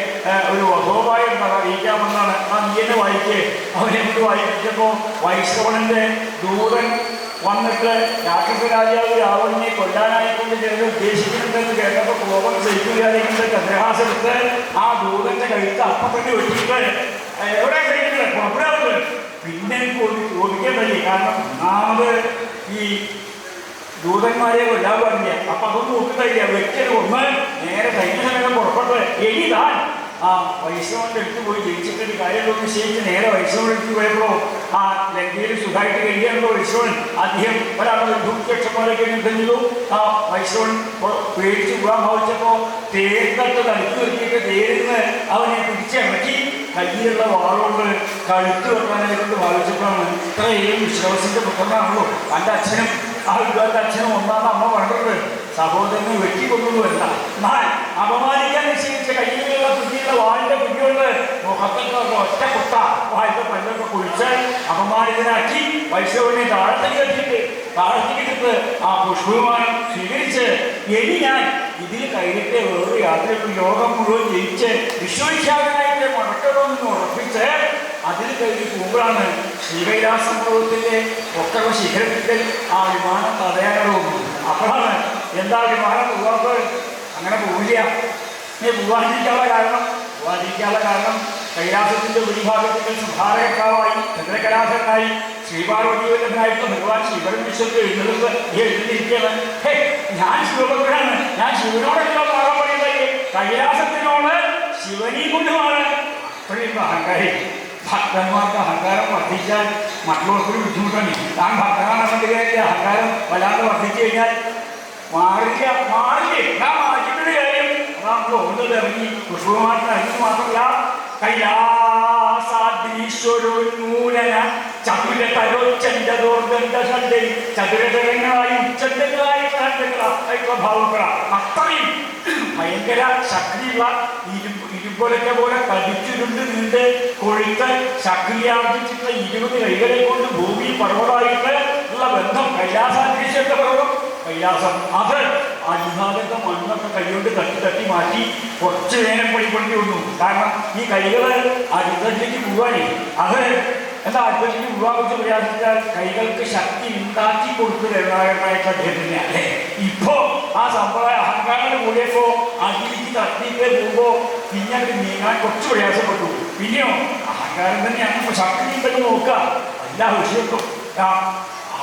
ഒരു വധോപായം എന്താ അറിയിക്കാമെന്നാണ് ആ നീയനെ വായിക്ക് അവനെ കൊണ്ട് വായിപ്പിച്ചപ്പോൾ വൈശ്രവണന്റെ ദൂതൻ വന്നിട്ട് രാക്ഷസ രാജാവ് രാവണനെ കൊല്ലാനായിക്കൊണ്ട് ചിലത് ഉദ്ദേശിക്കുന്നുണ്ടെന്ന് കേട്ടപ്പോൾ കോപം സഹിക്കുകയാണെങ്കിൽ ചന്ദ്രഹാസെടുത്ത് ആ ദൂതന്റെ കഴുത്ത് അപ്പം തന്നെ വെട്ടിയിട്ട് എവിടെ കഴിക്കുന്നത് പുറപ്പെടാറുണ്ട് പിന്നെ ചോദിക്കാൻ പറ്റി കാരണം ഒന്നാമത് ഈ ദൂതന്മാരെ കൊല്ലാൻ പാടില്ല അപ്പൊ അതൊന്നും നോക്കില്ല വ്യക്തിയുടെ ഒന്ന് നേരെ സൈന്യസമേതം പുറപ്പെട്ടത് എഴുതാൻ ആ വൈഷ്ണവന്റെ അടുത്ത് പോയി ജയിച്ചിട്ടൊരു കാര്യമൊക്കെ നിശ്ചയിച്ച് നേരെ വൈഷ്ണവന്റെ അടുത്ത് പോയപ്പോൾ ആ ലങ്കയിൽ സുഖമായിട്ട് കഴിയാനുള്ള വൈഷ്ണവൻ അദ്ദേഹം ഒരാളുടെ ഭൂക്ഷന്മാരൊക്കെ യുദ്ധം ചെയ്തു ആ വൈഷ്ണവൻ പേടിച്ച് പോകാൻ ഭാവിച്ചപ്പോൾ തേർത്തട്ട് തടുത്തു നിർത്തിയിട്ട് തേരുന്ന് അവനെ പിടിച്ചിറക്കി കയ്യിലുള്ള വാളുകൊണ്ട് കഴുത്ത് വെക്കാനായിട്ട് ഭാവിച്ചപ്പോഴാണ് ഇത്രയും വിശ്വാസിന്റെ പുത്രനാണല്ലോ തൻ്റെ അച്ഛനും ആ വിദ്വാന്റെ അച്ഛനും ഒന്നാമത് അമ്മ പറഞ്ഞത് സഹോദരനെ വെട്ടിക്കൊണ്ടുവല്ല എന്നാൽ അപമാനിക്കാൻ നിശ്ചയിച്ച കയ്യിലുള്ള കുട്ടിയുടെ വാളിന്റെ കുട്ടികളുടെ മുഖത്തൊക്കെ ഒറ്റ കുത്ത വാഴത്തെ പല്ലൊക്കെ കുഴിച്ച് അപമാനിതനാക്കി വൈഷ്ണവനെ താഴത്തേക്കിട്ട് ആ പുഷ്പവിമാനം സ്വീകരിച്ച് ഇനി ഞാൻ ഇതിൽ കയ്യിലിട്ട് വേറൊരു യാത്രയ്ക്ക് ലോകം മുഴുവൻ ജയിച്ച് വിശ്വവിഖ്യാതനായിട്ട് മടക്കണമെന്ന് ഉറപ്പിച്ച് അതിൽ കയറി പോകുമ്പോഴാണ് ശ്രീകൈലാസം പർവ്വതത്തിൻ്റെ ഒക്കെ ശിഖരത്തിൽ ആ വിമാനം തടയാനുള്ളൂ അപ്പോഴാണ് എന്താ വിമാനം പോകാത്ത അങ്ങനെ പോവില്ല പോകാതിരിക്കാനുള്ള കാരണം കൈലാസത്തിൻ്റെ ഭൂരിഭാഗത്തിൻ്റെ സംഹാരകർത്താവായി ചന്ദ്രകലാസനായി ശ്രീപാർവതീവല്ലഭനായിട്ടുള്ള ഭഗവാൻ ശിവൻ വിശ്വത്തിൽ എഴുന്നേൽക്കുകയാണ് ഞാൻ ശിവഭക്തനാണ് ഞാൻ ശിവനോടെല്ലാം മാറാൻ പറയുന്നത് കൈലാസത്തിനോട് ശിവനീ കൊണ്ടുമാണ് അത്രയും അഹങ്കാരി ഭക്തന്മാർക്ക് അഹങ്കാരം വർദ്ധിച്ചാൽ മറ്റുള്ളവർക്കൊരു ബുദ്ധിമുട്ടാണ് താൻ ഭക്തനാണെന്നുണ്ടെങ്കിൽ അഹങ്കാരം വല്ലാതെ വർദ്ധിച്ചു കഴിഞ്ഞാൽ മാറില്ലേ ഞാൻ മാറ്റിട്ടൊരു കാര്യം അതാണ് തോന്നുന്നത് ഇറങ്ങി പുഷ്പമായിട്ട് ഇറങ്ങി മാത്രമല്ല കൈലാസാദ്രീശ്വരോന്മൂലന ചതുരതരങ്ങളായി ഉച്ചന്തങ്ങളായിട്ടുള്ള ഭാവങ്ങളാണ് അത്രയും ഭയങ്കര ശക്തിയുള്ള ഇരുമ്പൊലക്കെ പോലെ കടിച്ചുരുണ്ട് നീണ്ട് കൊഴുത്ത് ശക്തിയാർജിച്ചിട്ടുള്ള 20 കൈകളെ കൊണ്ട് ഭൂമി പർവ്വതമായിട്ട് ഉള്ള ബന്ധം കൈലാസാദ്രീശ്വരന്റെ പർവ്വതം കൈലാസം അത് ആ വിഭാഗത്തെ മണ്ണൊക്കെ കൈകൊണ്ട് തട്ടി മാറ്റി കുറച്ച് നേരം പണിപ്പെടുത്തി വന്നു കാരണം ഈ കൈകൾ ആ യുദ്ധത്തിലേക്ക് പോവാനേ അത് എന്താ യുദ്ധത്തിലേക്ക് പോകാൻ കുറിച്ച് പ്രയാസിച്ചാൽ കൈകൾക്ക് ശക്തി ഉണ്ടാക്കി കൊടുത്തു നിർണായകമായിട്ട് അദ്ദേഹത്തിന് അല്ലേ ഇപ്പോ ആ സമ്പ്രദായ അഹങ്കാരം കൂടിയപ്പോ അതിലേക്ക് തട്ടിയിട്ട് പോകുമ്പോ പിന്നെ അത് നീങ്ങാൻ കുറച്ച് പ്രയാസപ്പെട്ടു പിന്നെയോ അഹങ്കാരം തന്നെയാണ് ഇപ്പൊ ശക്തി ഉണ്ടെന്ന് നോക്കുക എല്ലാ വിഷയത്തും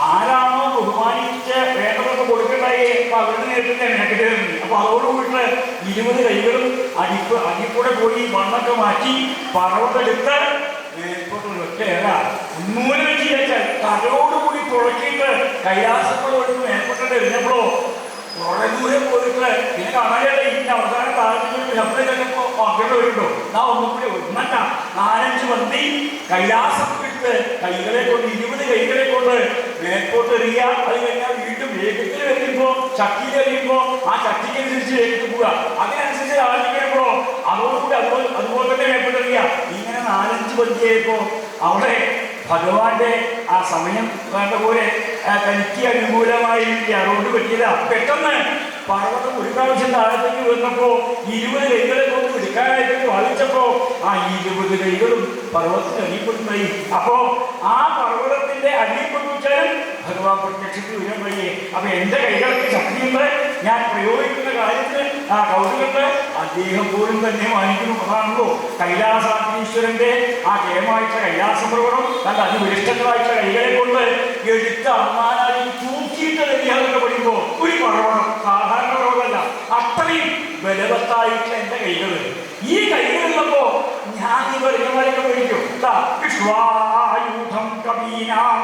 ആരാണോ ബഹുമാനിച്ച് വേണ്ടതൊക്കെ കൊടുക്കണ്ടായി അപ്പൊ അവരുടെ നേരത്തെ മെനക്കെട്ടുന്നു. അപ്പൊ അതോടുകൂടിയിട്ട് 20 കൈകളും അടിക്കൂടെ പോയി മണ്ണൊക്കെ മാറ്റി പറവത്തെടുത്ത് മേൽപോട്ടുള്ള ഉന്മൂലം വെച്ച് വെച്ചാൽ തലയോടുകൂടി തുളക്കിയിട്ട് കൈലാസപ്പോഴും മേൽപോട്ടെ എറിഞ്ഞപ്പോഴോ കുറെ ദൂരം പോയിട്ട് പിന്നെ കാണാതെ ഇന്ന അവസാന താഴത്തേക്ക് ശബ്ദം കേട്ടപ്പോ അങ്ങനെ വരുന്നുണ്ടോ നാ ഒന്നും കൂടി ഒന്നല്ല 4-5 മന്തി കൈലാസം വിട്ട് കൈകളെ കൊണ്ട് 20 കൈകളെ കൊണ്ട് മേൽപോട്ട് എറിയുക. അത് കഴിഞ്ഞാൽ വീണ്ടും വേഗത്തിൽ എറിയുമ്പോ ശക്തിയിൽ എറിയുമ്പോ ആ ശക്തിക്കനുസരിച്ച് വേഗത്തിൽ പോവുക. അതിനനുസരിച്ച് ആലോചിക്കുമ്പോ അതോടുകൂടി അതുപോലെ തന്നെ മേൽപോട്ട് എറിയുക. ഇങ്ങനെ 4-5 മന്തിയായപ്പോ അവിടെ ഭഗവാന്റെ ആ സമയം വേണ്ട പോലെ തനിക്ക് അനുകൂലമായിരിക്കുക. അതുകൊണ്ട് പറ്റിയതാ. പെട്ടെന്ന് പർവ്വതം ഒരു പ്രാവശ്യം താഴത്തേക്ക് വന്നപ്പോ 20 കൈകളെ കൊണ്ട് എടുക്കാനായിട്ട് വാദിച്ചപ്പോ ആ 20 കൈകളും പർവ്വതത്തിന് അടിപ്പെടുന്നതായി. അപ്പോ ആ പർവ്വതത്തിന്റെ അടിപ്പെട്ടു വെച്ചാലും ഭഗവാൻ പ്രത്യക്ഷത്തിൽ വരാൻ വഴിയേ. അപ്പൊ എന്റെ കൈകൾക്ക് ശക്തിയുണ്ട്, ഞാൻ പ്രയോഗിക്കുന്ന കാര്യത്തിന് ആ കൗതുകത്ത് അദ്ദേഹം പോലും തന്നെ വാങ്ങിക്കുന്നു. അതാണല്ലോ കൈലാസാധീശ്വരന്റെ ആ കേമായിട്ടുള്ള കൈലാസ പർവ്വതം നല്ല അതിവിഷ്ടങ്ങളായിട്ടുള്ള കൈകളെ കൊണ്ട് എടുത്ത അമ്മാനായി തൂക്കിയിട്ട് തന്നെയാണെന്ന് പഠിക്കുമ്പോ ഒരു പർവ്വതം സാധാരണ പർവ്വതമല്ല, അത്രയും ബലവത്തായിട്ടുള്ള എന്റെ കൈകൾ. ഈ കൈകളുള്ളപ്പോ ഞാൻ ഈ വർഗമാരൊക്കെ പഠിക്കും. വിശ്വായൂഥം കവീനാം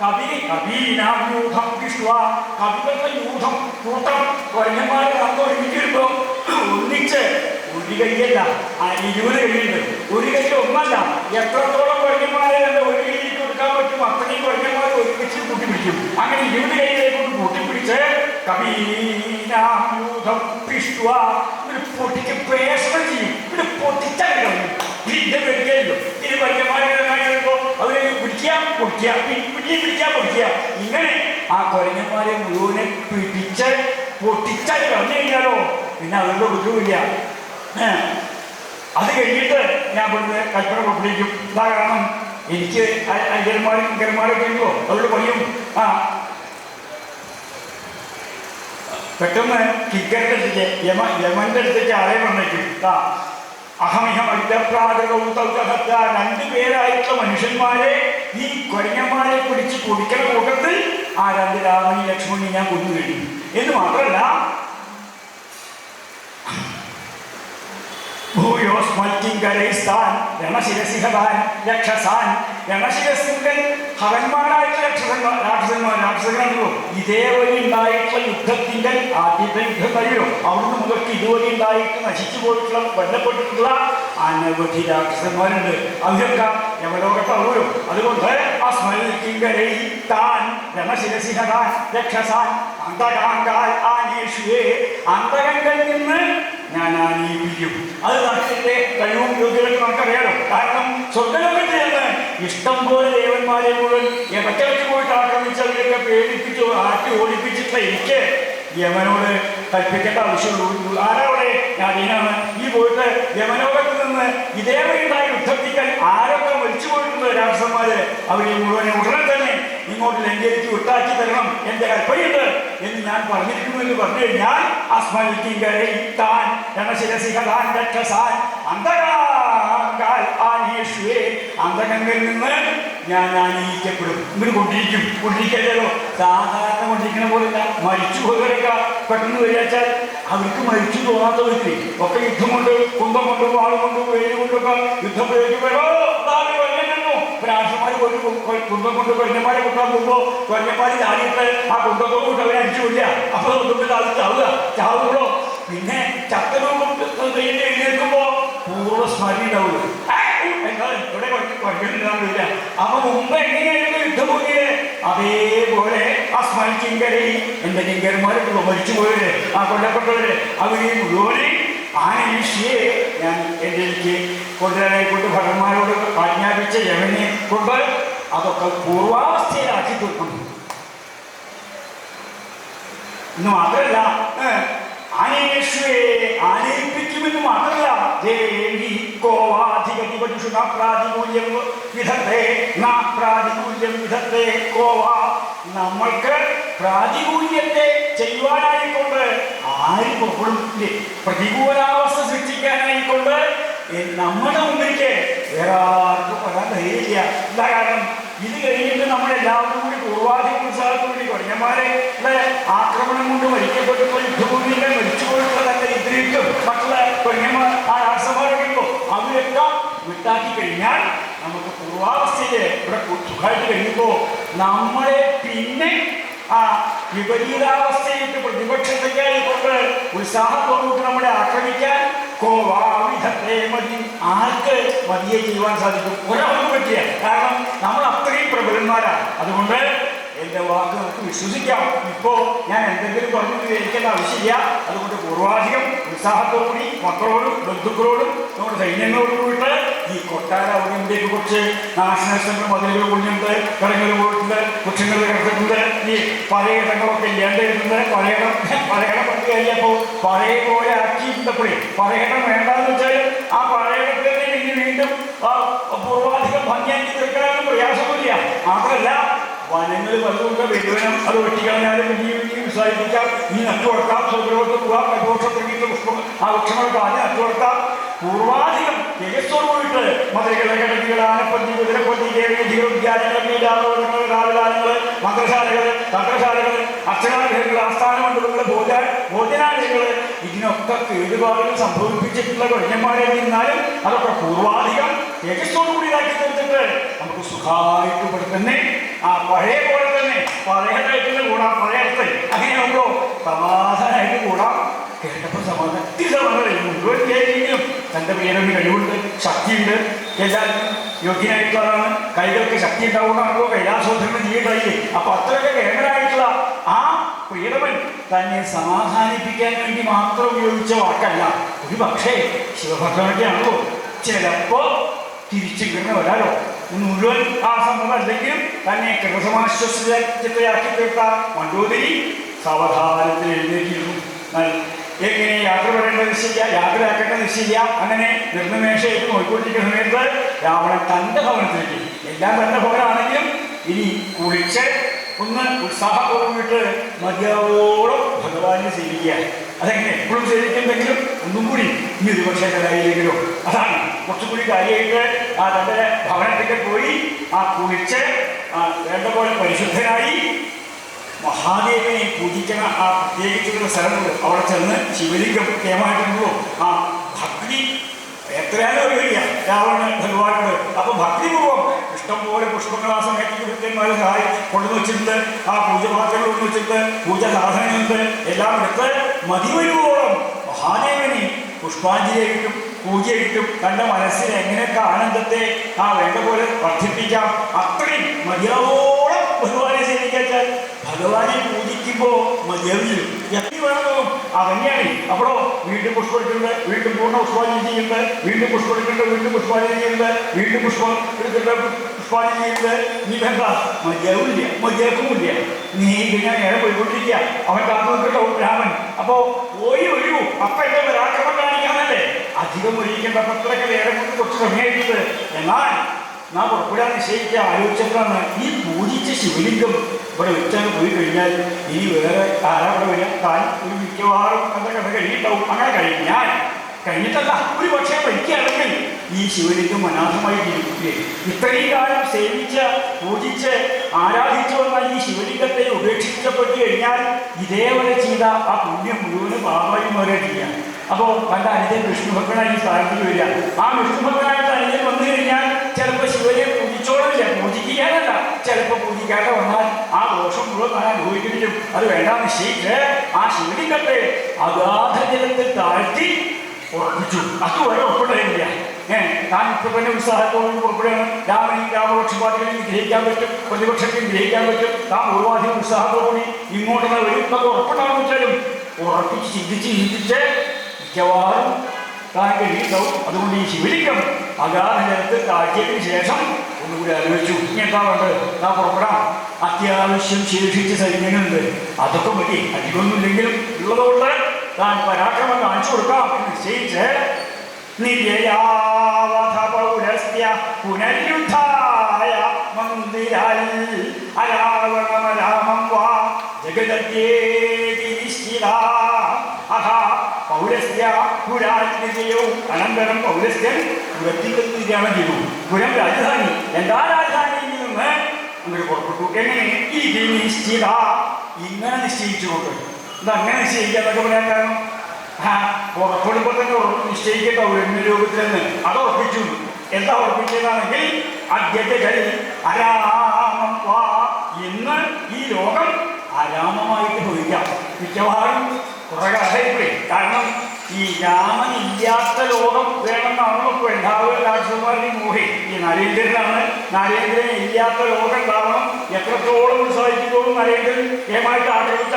കവീനാം യൂഥം വിശ്വ കവികളുടെ യൂഥം കൂട്ടം വർഗന്മാരെ നമ്മൾ ഒരുമിച്ച് വരുമ്പോ ഒന്നിച്ച് ഒരു കൈയല്ല 20 കൈയുണ്ട്. ഒരു കൈ ഒന്നല്ല, എത്രത്തോളം വർഗന്മാരെ തന്നെ ഒരു കൈയിലേക്ക് കൊടുക്കാൻ പറ്റും അത്രയും വർഗന്മാരെ ഒരുമിച്ച് കൂട്ടിപ്പിടിക്കും. അങ്ങനെ 20 കൈകളെ കൊണ്ട് കൂട്ടിപ്പിടിച്ച് കവീനായൂഥം വിശ്വ ഒരു പൊട്ടിക്ക് പ്രേഷണം ചെയ്യും. ഇവിടെ പൊട്ടിച്ചാൽ കഴിയും. ഇതിന്റെ പേടിക്കല്ലോ ഇനി വർഗന്മാരെ അവരെ പിടിക്കുക. ഇങ്ങനെ ആ കൊരങ്ങന്മാരെ മുഴുവനെ പിടിച്ച് പൊട്ടിച്ചാൽ വന്നു കഴിഞ്ഞാലോ പിന്നെ അവരുടെ ബുദ്ധിമില്ല. അത് കഴിഞ്ഞിട്ട് ഞാൻ ഇവിടുന്ന് കൽപ്പന പുറപ്പെടുവിക്കും. ഇതാ കാരണം എനിക്ക് അയ്യന്മാരൊക്കെ ഉണ്ടോ അവരുടെ പണിയും. പെട്ടെന്ന് കിക്കറിന്റെ അടുത്തേക്ക് യമന്റെ അടുത്തേക്ക് ആളെ വന്നേക്കും. അഹമിഹം അല്ലപ്രാതകവും 2 പേരായിട്ടുള്ള മനുഷ്യന്മാരെ ഈ കൊരങ്ങന്മാരെ പിടിച്ച് പൊടിക്കണ കൂട്ടത്തിൽ ആ 2 രാമനി ലക്ഷ്മണി ഞാൻ കൊന്നു കഴിഞ്ഞു എന്ന് മാത്രമല്ല ഭൂയോസ്മൽക്കിങ്കരൈസ്ഥാൻ രണശിരസിഹതാൻ രക്ഷസാൻ രണശിരസിംഗൻ ഹവന്മാരായിട്ടുള്ള രാക്ഷസന്മാരാണല്ലോ. ഇതേ വഴി ഉണ്ടായിട്ടുള്ള യുദ്ധത്തിൻ്റെ ആദ്യത്തെ യുദ്ധം കഴിയോ അവിടുന്ന് മുതൽക്ക് ഇതുവഴി ഉണ്ടായിട്ട് നശിച്ചു പോയിട്ടുള്ള കൊല്ലപ്പെട്ടിട്ടുള്ള അനവധി രാക്ഷസന്മാരുണ്ട്. അവരൊക്കെ യമലോകത്താവൂരോ. അതുകൊണ്ട് അസ്മൽക്കിങ്കരൈത്താൻ രണശിരസിഹതാൻ രക്ഷസാൻ അന്തകാങ്കാൽ ആനേഷുവേ അന്തകങ്ങളിൽ നിന്ന് ഞാൻ ആനയിപ്പിക്കും. അത് നാട്ടിന്റെ കഴിവും യോഗ്യതയും നമുക്കറിയാലോ. കാരണം സ്വർഗ്ഗലോകത്തിൽ നിന്ന് ഇഷ്ടം പോലെ ദേവന്മാരെ മുഴുവൻ ഇടയ്ക്കിടയ്ക്ക് പോയിട്ട് ആക്രമിച്ച് അവരെയൊക്കെ പേടിപ്പിച്ച് ആട്ടി ഓടിപ്പിച്ചിട്ട് എനിക്ക് യമനോട് കൽപ്പിക്കേണ്ട ആവശ്യമുള്ളൂ. ആരവിടെ ഞാനാണ് ഈ പോയിട്ട് യമലോകത്ത് നിന്ന് ഇതേവരെ ഉണ്ടായ യുദ്ധത്തിക്കാൻ ആരൊക്കെ മരിച്ചു പോയിട്ടുണ്ട് രാക്ഷസന്മാര് അവരെ മുഴുവനെ ഉടനെ തന്നെ ഇങ്ങോട്ട് ലങ്കയിലേക്ക് വിട്ടാക്കി തരണം, എന്റെ കൽപ്പനയുണ്ട് എന്ന് ഞാൻ പറഞ്ഞിരിക്കുന്നു എന്ന് പറഞ്ഞു കഴിഞ്ഞാൽ അസ്മൽക്കിങ്കരൈത്താൻ രണശിരസിഹതാൻ രക്ഷസാൻ അന്തകാൽ ആനേഷുവേ അന്തകങ്ങളിൽ നിന്ന് ഞാൻ ആനയിക്കപ്പെടും. ഇങ്ങോട്ട് കൊണ്ടിരിക്കല്ലോ. സാധാരണ കൊണ്ടിരിക്കുന്ന പോലെയല്ല. മരിച്ചു പോയവരൊക്കെ പെട്ടെന്ന് വരികച്ചാൽ അവർക്ക് മരിച്ചു തോന്നാത്തവർക്ക് ഒക്കെ യുദ്ധം കൊണ്ട് കുന്തം കൊണ്ടും വാളും കൊണ്ടും വേര് കൊണ്ടൊക്കെ യുദ്ധം പ്രയോഗിക്കുമ്പോഴോ രാഷ്ട്രമാര് കുന്തം കൊണ്ട് കൊല്ലന്മാരെ കൊണ്ടാൻ പോകുമ്പോ കൊല്ലന്മാര് ചാടിയിട്ട് ആ കുന്തത്തോട് അവരെ അടിച്ചുമില്ല. അപ്പൊ ചാവുള്ളോ. പിന്നെ ചത്തരൂപം എഴുന്നേൽക്കുമ്പോ പൂർവ്വസ്മരണ ഉണ്ടാവുള്ളൂ. ഇവിടെ കൊല്ലുന്നില്ല. അപ്പൊ മുമ്പ് എങ്ങനെയായിരുന്നു യുദ്ധം പോകിയത് അതേപോലെ അസ്മൽക്കിങ്കരൈ എന്റെ കിങ്കരന്മാരൊക്കെ മരിച്ചു പോയവര് ആ കൊല്ലപ്പെട്ടവര് അവരെ മുഴുവനെ ആനീഷിയെ ഞാൻ എൻ്റെ എനിക്ക് കൊണ്ടുവരാനായിക്കൊണ്ട് ഭടന്മാരോട് ആജ്ഞാപിച്ച യമനെ കൊണ്ട് അതൊക്കെ പൂർവാവസ്ഥയിലാക്കി തീർക്കുന്നു. ഇന്ന് മാത്രമല്ല ആനയിപ്പിക്കുമെന്ന് മാത്രമല്ല ദേവി കോവാധിപതി പശുന പ്രാതികൂല്യം വിധത്തെ കോവാ നമ്മൾക്ക് പ്രാതികൂല്യത്തെ ചെയ്യുവാനായിക്കൊണ്ട് ആരും പുറപ്പെടുന്നില്ലേ. പ്രതികൂലാവസ്ഥ സൃഷ്ടിക്കാനായിക്കൊണ്ട് നമ്മുടെ മുമ്പിലേക്ക് വേറെ ആർക്കും വരാൻ ധൈര്യമില്ല. എന്താ കാരണം ഇത് കഴിഞ്ഞിട്ട് നമ്മളെല്ലാവരും കൂടി പൂർവാധിക ഉത്സാഹത്തോടെ കൊടിയന്മാരെ ആക്രമണം കൊണ്ട് മരിക്കപ്പെട്ടപ്പോൾ യുദ്ധഭൂമിയിലെ മരിച്ചുപോയിട്ടുള്ള തന്റെ ഇദ്രീക്കും മറ്റുള്ള കൊടിയന്മാർ ആ രാഷ്ട്രമാരൊക്കെ അവരൊക്കെ വിട്ടാക്കി കഴിഞ്ഞാൽ നമുക്ക് പൂർവാവസ്ഥയില് ഇവിടെ സുഖമായിട്ട് കഴിയുമ്പോൾ നമ്മളെ പിന്നെ ആ വിപരീതാവസ്ഥയിട്ട് പ്രതിപക്ഷത്തെക്കായിക്കൊണ്ട് ഉത്സാഹത്തോടുകൂടി നമ്മളെ ആക്രമിക്കാൻ കോവാവിധത്തെ മതി ആർക്ക് മതിയെ ചെയ്യുവാൻ സാധിക്കും? ഒരാൾക്ക് പറ്റിയ. കാരണം നമ്മൾ അത്രയും പ്രബലന്മാരാണ്. അതുകൊണ്ട് എൻ്റെ വാക്ക് നമുക്ക് വിശ്വസിക്കാം. ഇപ്പോൾ ഞാൻ എന്തെങ്കിലും പറഞ്ഞു വിചാരിക്കേണ്ട ആവശ്യമില്ല. അതുകൊണ്ട് പൂർവാധികം ഉത്സാഹത്തോടുകൂടി മക്കളോടും ബന്ധുക്കളോടും നമ്മുടെ സൈന്യങ്ങളോടും കൂടിയിട്ട് ഈ കൊട്ടാര ഔദ്യത്തിലേക്ക് കുറച്ച് നാശനഷ്ടങ്ങൾ മതിലുകൾ കൊണ്ടുണ്ട്, കടങ്ങൾ പോയിട്ടുണ്ട്, വൃക്ഷങ്ങൾ കിടത്തിട്ടുണ്ട്, ഈ പഴയിടങ്ങളൊക്കെ ഇല്ലാണ്ടിരുന്നത് പഴയിടം പണ്ട് കഴിഞ്ഞപ്പോൾ പഴയ പോലെ ആക്കിയിരുന്നപ്പോഴേ പഴയിടം വേണ്ടാന്ന് വെച്ചാൽ ആ പഴയിടത്തിൽ ഇനി വീണ്ടും പൂർവാധികം ഭംഗിയാക്കി തീർക്കാനൊന്നും പ്രയാസമില്ല. മാത്രമല്ല വനങ്ങൾ പലതുകൊണ്ട് വരുവനം അത് വെട്ടിക്കളഞ്ഞാലും ഇനിയും ഉത്സാഹിപ്പിക്കാം, ഇനി നട്ടുവളർത്താം, സൗകര്യത്ത് പോകാം, പരിപോഷത്തിൻ്റെ പുഷ്പം ആ വൃക്ഷങ്ങളൊക്കെ ആദ്യം നട്ടുവളർത്താം. പൂർവാധികം തേജസ്സോട് പോയിട്ട് മതിലുകളെ കിടക്കുകൾ ആനപ്പന്തി കുതിരപ്പന്തി ദേവീദ്യാനങ്ങൾ മീലാലോകങ്ങൾ രാജധാനങ്ങൾ മന്ത്രശാലകൾ തന്ത്രശാലകൾ അർച്ചനാഗ്രഹങ്ങൾ ആസ്ഥാന മണ്ഡലങ്ങൾ ഭോജനാലയങ്ങൾ ഇതിനൊക്കെ കേടുപാടുകൾ സംഭവിപ്പിച്ചിട്ടുള്ള കൊടിയന്മാരെ നിന്നാലും അതൊക്കെ പൂർവാധികം തേജസ്സോട് കൂടി ഇതാക്കി തീർത്തിട്ട് നമുക്ക് സുഖമായിട്ട് ഇവിടെ തന്നെ ആ പഴയ പോലെ തന്നെ പഴയതായിട്ട് കൂടാം. പഴയ അങ്ങനെയാകുമ്പോ സമാധാനമായിട്ട് കൂടാം. കേട്ടപ്പോൾ സമാധാനം മുഴുവൻ കേൾക്കെങ്കിലും തൻ്റെ പേരൊരു കഴിവുണ്ട്, ശക്തിയുണ്ട്, എല്ലാവർക്കും യോഗ്യനായിട്ടുള്ളതാണ്. കൈകൾക്ക് ശക്തി ഉണ്ടാവുന്നതാണല്ലോ കൈലാസോധരണം ചെയ്യണ്ടായില്ലേ. അപ്പൊ അത്രയൊക്കെ കേന്ദ്രമായിട്ടുള്ള ആ പ്രിയതമൻ തന്നെ സമാധാനിപ്പിക്കാൻ വേണ്ടി മാത്രം ഉപയോഗിച്ച വാക്കല്ല. ഒരു പക്ഷേ ശിവഭക്തനൊക്കെയാണല്ലോ ചിലപ്പോ തിരിച്ചിങ്ങനെ വരാലോ. മുഴുവൻ ആ സംഭവം അല്ലെങ്കിലും തന്നെ കൃതസമാശ്വസിതയാക്കി തീർത്ത മണ്ഡോദരി സാവധാനത്തിൽ എഴുന്നേറ്റിരുന്നു. എങ്ങനെ യാത്ര പറയേണ്ട നിശ്ചയില്ല, യാത്രയാക്കേണ്ട നിശ്ചയില്ല. അങ്ങനെ നിർനിമേഷമായിട്ട് നോക്കിക്കൊണ്ടിരിക്കുന്ന സമയത്ത് രാവണൻ തൻ്റെ ഭവനത്തിലേക്ക്, എല്ലാം തൻ്റെ ഭവനാണെങ്കിലും ഇനി കുളിച്ച് ഒന്ന് ഉത്സാഹത്തോടുകൂടിയിട്ട് മതിയാവോളം ഭഗവാനെ സേവിക്കുക. അതെങ്ങനെ എപ്പോഴും സേവിക്കുന്നെങ്കിലും ഒന്നും കൂടി ഇനി ഒരു പക്ഷേ കലായില്ലെങ്കിലോ അതാണ് കുറച്ചുകൂടി കാര്യമായിട്ട് ആ തൻ്റെ ഭവനത്തേക്ക് പോയി ആ കുളിച്ച് വേണ്ട പോലെ പരിശുദ്ധനായി മഹാദേവനെ പൂജിക്കണ ആ പ്രത്യേകിച്ചുള്ള സ്ഥലമുണ്ട്. അവിടെ ചെന്ന് ശിവലിംഗം പ്രത്യേകമായിട്ടുള്ളൂ. ആ ഭക്തി എത്രയാലും അറിയില്ല രാവണന് ഭഗവാനോട്. അപ്പൊ ഭക്തിപൂർവ്വം ഇഷ്ടംപോലെ പുഷ്പങ്ങൾ ആ സമയത്ത് ഭക്തന്മാരെ സഹായം കൊണ്ടുവന്ന് വെച്ചിട്ടുണ്ട്. ആ പൂജപാത്രങ്ങൾ കൊണ്ടു വെച്ചിട്ടുണ്ട്, പൂജ സാധനങ്ങളുണ്ട്. എല്ലാം എടുത്ത് മതിവരുവോളം മഹാദേവനെ പുഷ്പാഞ്ജലിയായിട്ടും പൂജയായിട്ടും തൻ്റെ മനസ്സിൽ എങ്ങനെയൊക്കെ ആനന്ദത്തെ ആ വേണ്ട പോലെ വർദ്ധിപ്പിക്കാം. അത്രയും മതിയാവോളം ഭഗവാനെ സേവിക്കാച്ചാൽ ഭഗവാനെ പൂജിക്കുമ്പോൾ മതിയാവില്ല. എത്തി വേണമോ അവനെയാണ്. അപ്പോഴോ വീണ്ടും പുഷ്പമെടുക്കുന്നുണ്ട്, വീണ്ടും പൂർണ്ണ പുഷ്പാഞ്ജലി ചെയ്യുന്നുണ്ട്, വീണ്ടും പുഷ്പമെടുക്കുന്നുണ്ട്, വീണ്ടും പുഷ്പാഞ്ജലി ചെയ്യുന്നുണ്ട്, വീണ്ടും പുഷ്പം എടുക്കുന്നുണ്ട്, പുഷ്പാഞ്ജലി ചെയ്യുന്നത്. നീ വേണ്ട മതിയാവില്ല, മതിയാക്കുമില്ല. നീ ഞാൻ നേരെ പോയിക്കൊണ്ടിരിക്കുക. അവൻ കാത്തു നിൽക്കട്ടോ രാമൻ. അപ്പോ പോയി ഒഴിവു അപ്പൊ എന്റെ പരാക്രമം കാണിക്കാനല്ലേ അധികം ഒഴിക്കേണ്ട. പത്രമൊക്കെ നേരെ കൊണ്ട് കുറച്ച് സമയമായിട്ടുണ്ട്. എന്നാൽ നാം പുറപ്പെടാൻ നിശ്ചയിക്കുക ആലോചിച്ചപ്പോഴാണ് ഈ പൂജിച്ച ശിവലിംഗം ഇവിടെ വെച്ചാൽ പോയി കഴിഞ്ഞാൽ ഇനി വേറെ ആരാ ഇവിടെ വരിക? താൻ ഒരു മിക്കവാറും എന്താ കഥ കഴിയുണ്ടാവും. അങ്ങനെ കഴിഞ്ഞിട്ടല്ല, ഒരു പക്ഷേ മരിക്കുകയാണെങ്കിൽ ഈ ശിവലിംഗം അനാഥമായി ജീവിക്കില്ലേ? ഇത്രയും കാലം സേവിച്ച് പൂജിച്ച് ആരാധിച്ചു വന്ന ഈ ശിവലിംഗത്തെ ഉപേക്ഷിക്കപ്പെട്ടു കഴിഞ്ഞാൽ ഇതേപോലെ ചെയ്ത ആ പുണ്യം മുഴുവനും പാപമായി മാറുക ചെയ്യാം. അപ്പോൾ തൻ്റെ അനുജൻ വിഷ്ണുഭക്തനായി ഈ സ്ഥാനത്തിൽ വരിക. ആ വിഷ്ണുഭക്തനായിട്ട് അനുജൻ വന്നു കഴിഞ്ഞാൽ ചിലപ്പോൾ ശിവനെ പൂജിച്ചോളില്ല, പൂജിക്കാനല്ല, ചിലപ്പോൾ പൂജിക്കാതെ വന്നാൽ ആ ദോഷം മുഴുവൻ താൻ അനുഭവിക്കും. അത് വേണ്ടാന്ന് നിശ്ചയിച്ച് ആ ശിവലിംഗത്തെ അഗാധജലത്തിൽ താഴ്ത്തി ഉറപ്പിച്ചു. അതുവരെ ഉറപ്പിട്ടില്ല. താൻ ഇപ്പൊ തന്നെ ഉത്സാഹത്തോടും പുറപ്പെടുകയാണ്. രാമപക്ഷപാതികളെയും ഗ്രഹിക്കാൻ പറ്റും, പ്രതിപക്ഷത്തെയും ഗ്രഹിക്കാൻ പറ്റും. താൻ പൂർവാധികം ഉത്സാഹത്തോടുകൂടി ഇങ്ങോട്ടുള്ള വരും ഇതൊക്കെ ഉറപ്പിട്ടാണെന്ന് വെച്ചാലും ഉറപ്പിച്ച് ചിന്തിച്ച് മിക്കവാറും താൻ കഴിയുണ്ടാവും. അതുകൊണ്ട് ഈ ശിവലിംഗം അഗാധജലത്തിൽ താഴ്ത്തിയതിന് ശേഷം ഒന്നുകൂടി ആലോചിച്ചു, ഇനി എന്താ വേണ്ടത്? താൻ പുറപ്പെടാം. അത്യാവശ്യം ശേഷിച്ച സൈന്യങ്ങളുണ്ട്, അതൊക്കെ മതി, അധികമൊന്നുമില്ലെങ്കിലും ഉള്ളതുകൊണ്ട് താൻ പരാക്രമം കാണിച്ചു കൊടുക്കാം എന്ന് നിശ്ചയിച്ച് പുനരുദ്ധായ മന്ദിരാൽ അരാവണമരാമം വാ ജഗദത്യേതിനിശ്ചിതാ അഹാ പൗരസ്യ പുരാജ്ഞയും. അനന്തരം പൗരസ്യൻ പുരത്തിലെത്തിയാണ് ചെയ്തു. പുരം രാജധാനി. എന്താ രാജധാനിയിൽ നിന്ന് എന്നിട്ട് പുറപ്പെട്ടു. എങ്ങനെ? ഇത് നിശ്ചിത, ഇങ്ങനെ നിശ്ചയിച്ചുകൊണ്ട്. ഇത് അങ്ങനെ നിശ്ചയിക്കാന്നൊക്കെ പറയാൻ കാരണം പുറപ്പെടുമ്പോൾ തന്നെ നിശ്ചയിക്കേണ്ട ഒരു രൂപത്തിൽ നിന്ന് അത് ഉറപ്പിച്ചു. എന്താ ഉറപ്പിച്ചതാണെങ്കിൽ അദ്യതകൾ അരാമം വാ, ഇന്ന് ഈ ലോകം അരാമമായിട്ട് ഭവിക്കാം. മിക്കവാറും കുറെ കാലമായിപ്പോയി. കാരണം ഈ രാമനില്ലാത്ത ലോകം വേണമെന്നാണല്ലോ ഇപ്പോൾ എല്ലാവരും രാജകുമാരനെ മോഹി. ഈ നരേന്ദ്രനാണ്. നരേന്ദ്രൻ ഇല്ലാത്ത ലോകം ഉണ്ടാവണം. എത്രത്തോളം ഉത്സാഹിക്കുമ്പോഴും നരേന്ദ്രൻ ഏമായിട്ട് ആക്രമിച്ച്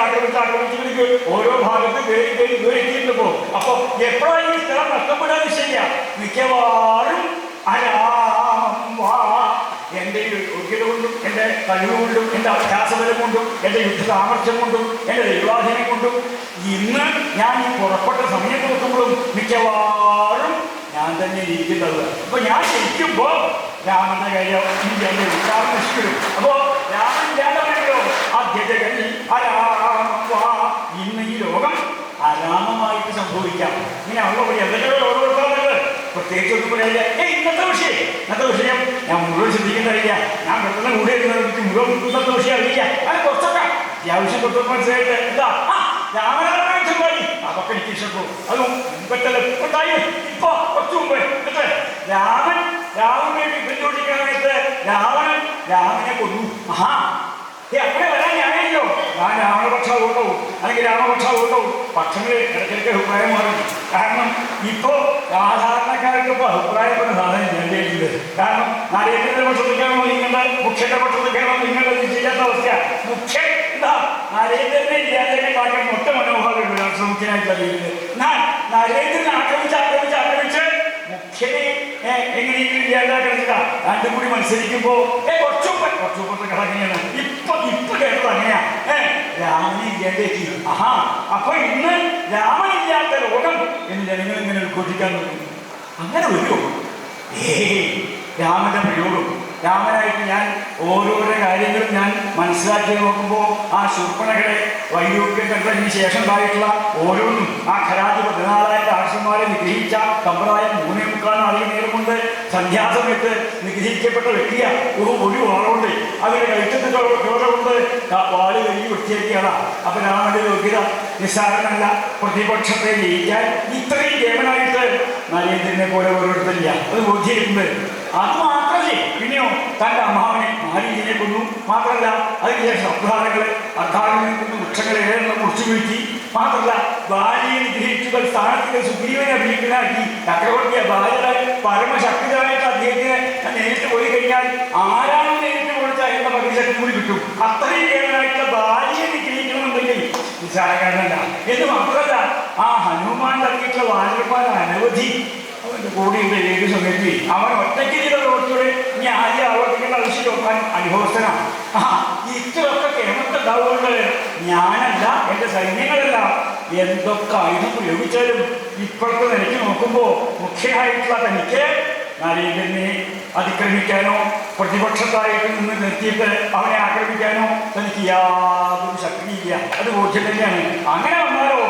ഓരോ ഭാഗത്ത് എത്തിയിട്ടുണ്ട്. അപ്പൊ എപ്പോഴാണ് ഈ സ്ഥലം നഷ്ടപ്പെടാൻ ശരിയാ? മിക്കവാറും അരാമം വാ, എൻ്റെ യോഗ്യത കൊണ്ടും എൻ്റെ കഴിവ് കൊണ്ടും എൻ്റെ അഭ്യാസബലം കൊണ്ടും എൻ്റെ യുദ്ധ സാമർഥ്യം കൊണ്ടും എൻ്റെ ദൈവാധീനം കൊണ്ടും ഇന്ന് ഞാൻ ഈ പുറപ്പെട്ട സമയം നോക്കുമ്പോഴും മിക്കവാറും ഞാൻ തന്നെ ഇരിക്കുന്നത്. അപ്പൊ ഞാൻ ഇരിക്കുമ്പോ രാമന്റെ കാര്യം എൻ്റെ ഉദ്ധാരണം നശിക്കും. അപ്പോ രാമൻ ഇല്ലാണ്ടോ ആദ്യതകളിൽ അരാമ, ഇന്ന് ഈ ലോകം അരാമമായിട്ട് സംഭവിക്കാം. ഇങ്ങനെ ആവുമ്പോൾ എന്തൊക്കെയോ ലോകം കൊടുക്കാറുള്ളത് പ്രത്യേകിച്ച് ഒന്നും പറയാനില്ല. ഇന്നത്തെ വിഷയം ഞാൻ മുഴുവൻ ശ്രദ്ധിക്കുന്നറിയില്ല. ഞാൻ പെട്ടെന്ന് കൂടെ എനിക്ക് മുഴുവൻ ഇന്നത്തെ വിഷയം അറിയില്ല. അങ്ങനെ കുറച്ചൊക്കെ അത്യാവശ്യം കുറച്ച് മനസ്സിലായിട്ട് എന്താ രാമനാഥൻ പാടി അതൊക്കെ എനിക്ക് ഇഷ്ടപ്പെട്ടു. അത് മുമ്പറ്റല്ലേ ഉണ്ടായി. ഇപ്പൊ കുറച്ചു മുമ്പ് രാമനെ പിന്തുണയ്ക്കാനായിട്ട് രാമനെ കൊന്നു. അങ്ങനെ വരാൻ ഞാനല്ലോ. ഞാൻ രാമപക്ഷ ഓട്ടവും അല്ലെങ്കിൽ രാമപക്ഷ ഓട്ടവും പക്ഷങ്ങൾ ഇടയ്ക്കിടയ്ക്ക് അഭിപ്രായം മാറി. കാരണം ഇപ്പോ സാധാരണക്കാർക്ക് ഇപ്പോൾ അഭിപ്രായപ്പെടുന്ന സാധനം ചെയ്യേണ്ടത്. കാരണം നരേന്ദ്രന്റെ പക്ഷത്തേക്കാണോ നിങ്ങളുടെ മുഖ്യന്റെ പക്ഷത്തേക്കാണോ നിങ്ങളുടെ ചെയ്യാത്ത അവസ്ഥ? മുഖ്യൻ എന്താ നരേന്ദ്രനെ ഇല്ലാതെ കാര്യം ഒറ്റ മനോഭാവം രാഷ്ട്രമുഖ്യനായിട്ടുള്ള രീതിയിൽ നരേന്ദ്രനെ ആക്രമിച്ച് മുഖ്യനെ എങ്ങനെയെങ്കിലും ഇല്ലാതാക്കണില്ല. രണ്ടും കൂടി മത്സരിക്കുമ്പോ കുറച്ചുമ്പത്തെ കഥ അങ്ങനെയാണ്. ഇപ്പൊ കേട്ടത് അങ്ങനെയാ. രാമനെ ഇല്ലാണ്ടേക്ക്. അപ്പൊ ഇന്ന് രാമനില്ലാത്ത ലോകം എന്ന് ജനങ്ങൾ ഇങ്ങനെ ഉദ്ഘോഷിക്കാൻ തുടങ്ങി. അങ്ങനെ വരുമോ? രാമന്റെ പ്രയോഗം രാമനായിട്ട് ഞാൻ ഓരോരോ കാര്യങ്ങളും ഞാൻ മനസ്സിലാക്കി നോക്കുമ്പോൾ ആ ശൂർപ്പണകളെ വൈരൂപ്യം കണ്ടതിന് ശേഷം ഉണ്ടായിട്ടുള്ള ഓരോന്നും ആ ഖരാജ് 14,000 ആർഷന്മാരെ നിഗ്രഹിച്ച സമ്പ്രദായം 3.25 നാളിക നേരം കൊണ്ട് സന്ധ്യാസമയത്ത് നിഗ്രഹിക്കപ്പെട്ട വ്യക്തിയ ഒരു വാളുണ്ട്. അതിന്റെ കഴുത്തത്തെ കൊണ്ട് വാള് വലിയ വൃത്തിയാക്കിയാണ്. അപ്പൊ രാമന്റെ യോഗ്യത നിസ്സാരമല്ല. പ്രതിപക്ഷത്തെ ജയിക്കാൻ ഇത്രയും കേവനായിട്ട് നരേന്ദ്രനെ പോലെ ഓരോരുത്തരില്ല. അത് ബോധ്യപ്പെടുന്നത്. അത് മാത്രമല്ലേ പിന്നെയോ തൻ്റെ അമ്മാവനെ മാരീചനെ കൊന്നു. മാത്രമല്ല അതിനുശേഷം അർദ്ധാരങ്ങളെ കൊന്നു, വൃക്ഷങ്ങളെ മുറിച്ചു വീഴ്ത്തി. മാത്രമല്ല ഭാര്യയെ നിഗ്രഹിച്ചുകൾ സ്ഥാനത്തിന് സുഗ്രീവനെ ഭീഷണാക്കി. ചക്രവർത്തിയ ഭാര്യയുടെ പരമശക്തിയായിട്ട് അദ്ദേഹത്തിനെ നേരിട്ട് പോയി കഴിഞ്ഞാൽ ആരാണ് നേരിട്ട് കൊടുത്താൽ എന്ന പകുതി കൂടി കിട്ടും. അത്രയും കേവലമായിട്ടുള്ള ഭാര്യയെ നിഗ്രഹിക്കണമെന്നുണ്ടെങ്കിൽ നിസ്സാരക്കാരനല്ല. എന്ന് മാത്രമല്ല ആ ഹനുമാൻ തട്ടിയിട്ടുള്ള വാനരന്മാർ അനവധി അവൻ്റെ കൂടെയുള്ള ഏത് സമയത്ത് അവൻ ഒറ്റയ്ക്ക് ചെയ്ത പ്രവർത്തിയോടെ ഇനി ആദ്യം ആവർത്തിക്കേണ്ട ആവശ്യം നോക്കാൻ അനുഭവസ്ഥനാണ്. ഇത്രയൊക്കെ കേമത്തുണ്ടാവുകൊണ്ട് ഞാനല്ല, എൻ്റെ സൈന്യങ്ങളല്ല എന്തൊക്കെ ആയുധം പ്രയോഗിച്ചാലും ഇപ്പോഴത്തെ നിലയ്ക്ക് നോക്കുമ്പോൾ മുഖ്യനായിട്ടുള്ള തനിക്ക് നരേന്ദ്രനെ അതിക്രമിക്കാനോ പ്രതിപക്ഷത്തായിട്ട് നിന്ന് നിർത്തിയിട്ട് അവനെ ആക്രമിക്കാനോ തനിക്ക് യാതൊരു ശക്തിയില്ല. അത് ബോധ്യം തന്നെയാണ്. അങ്ങനെ വന്നാലോ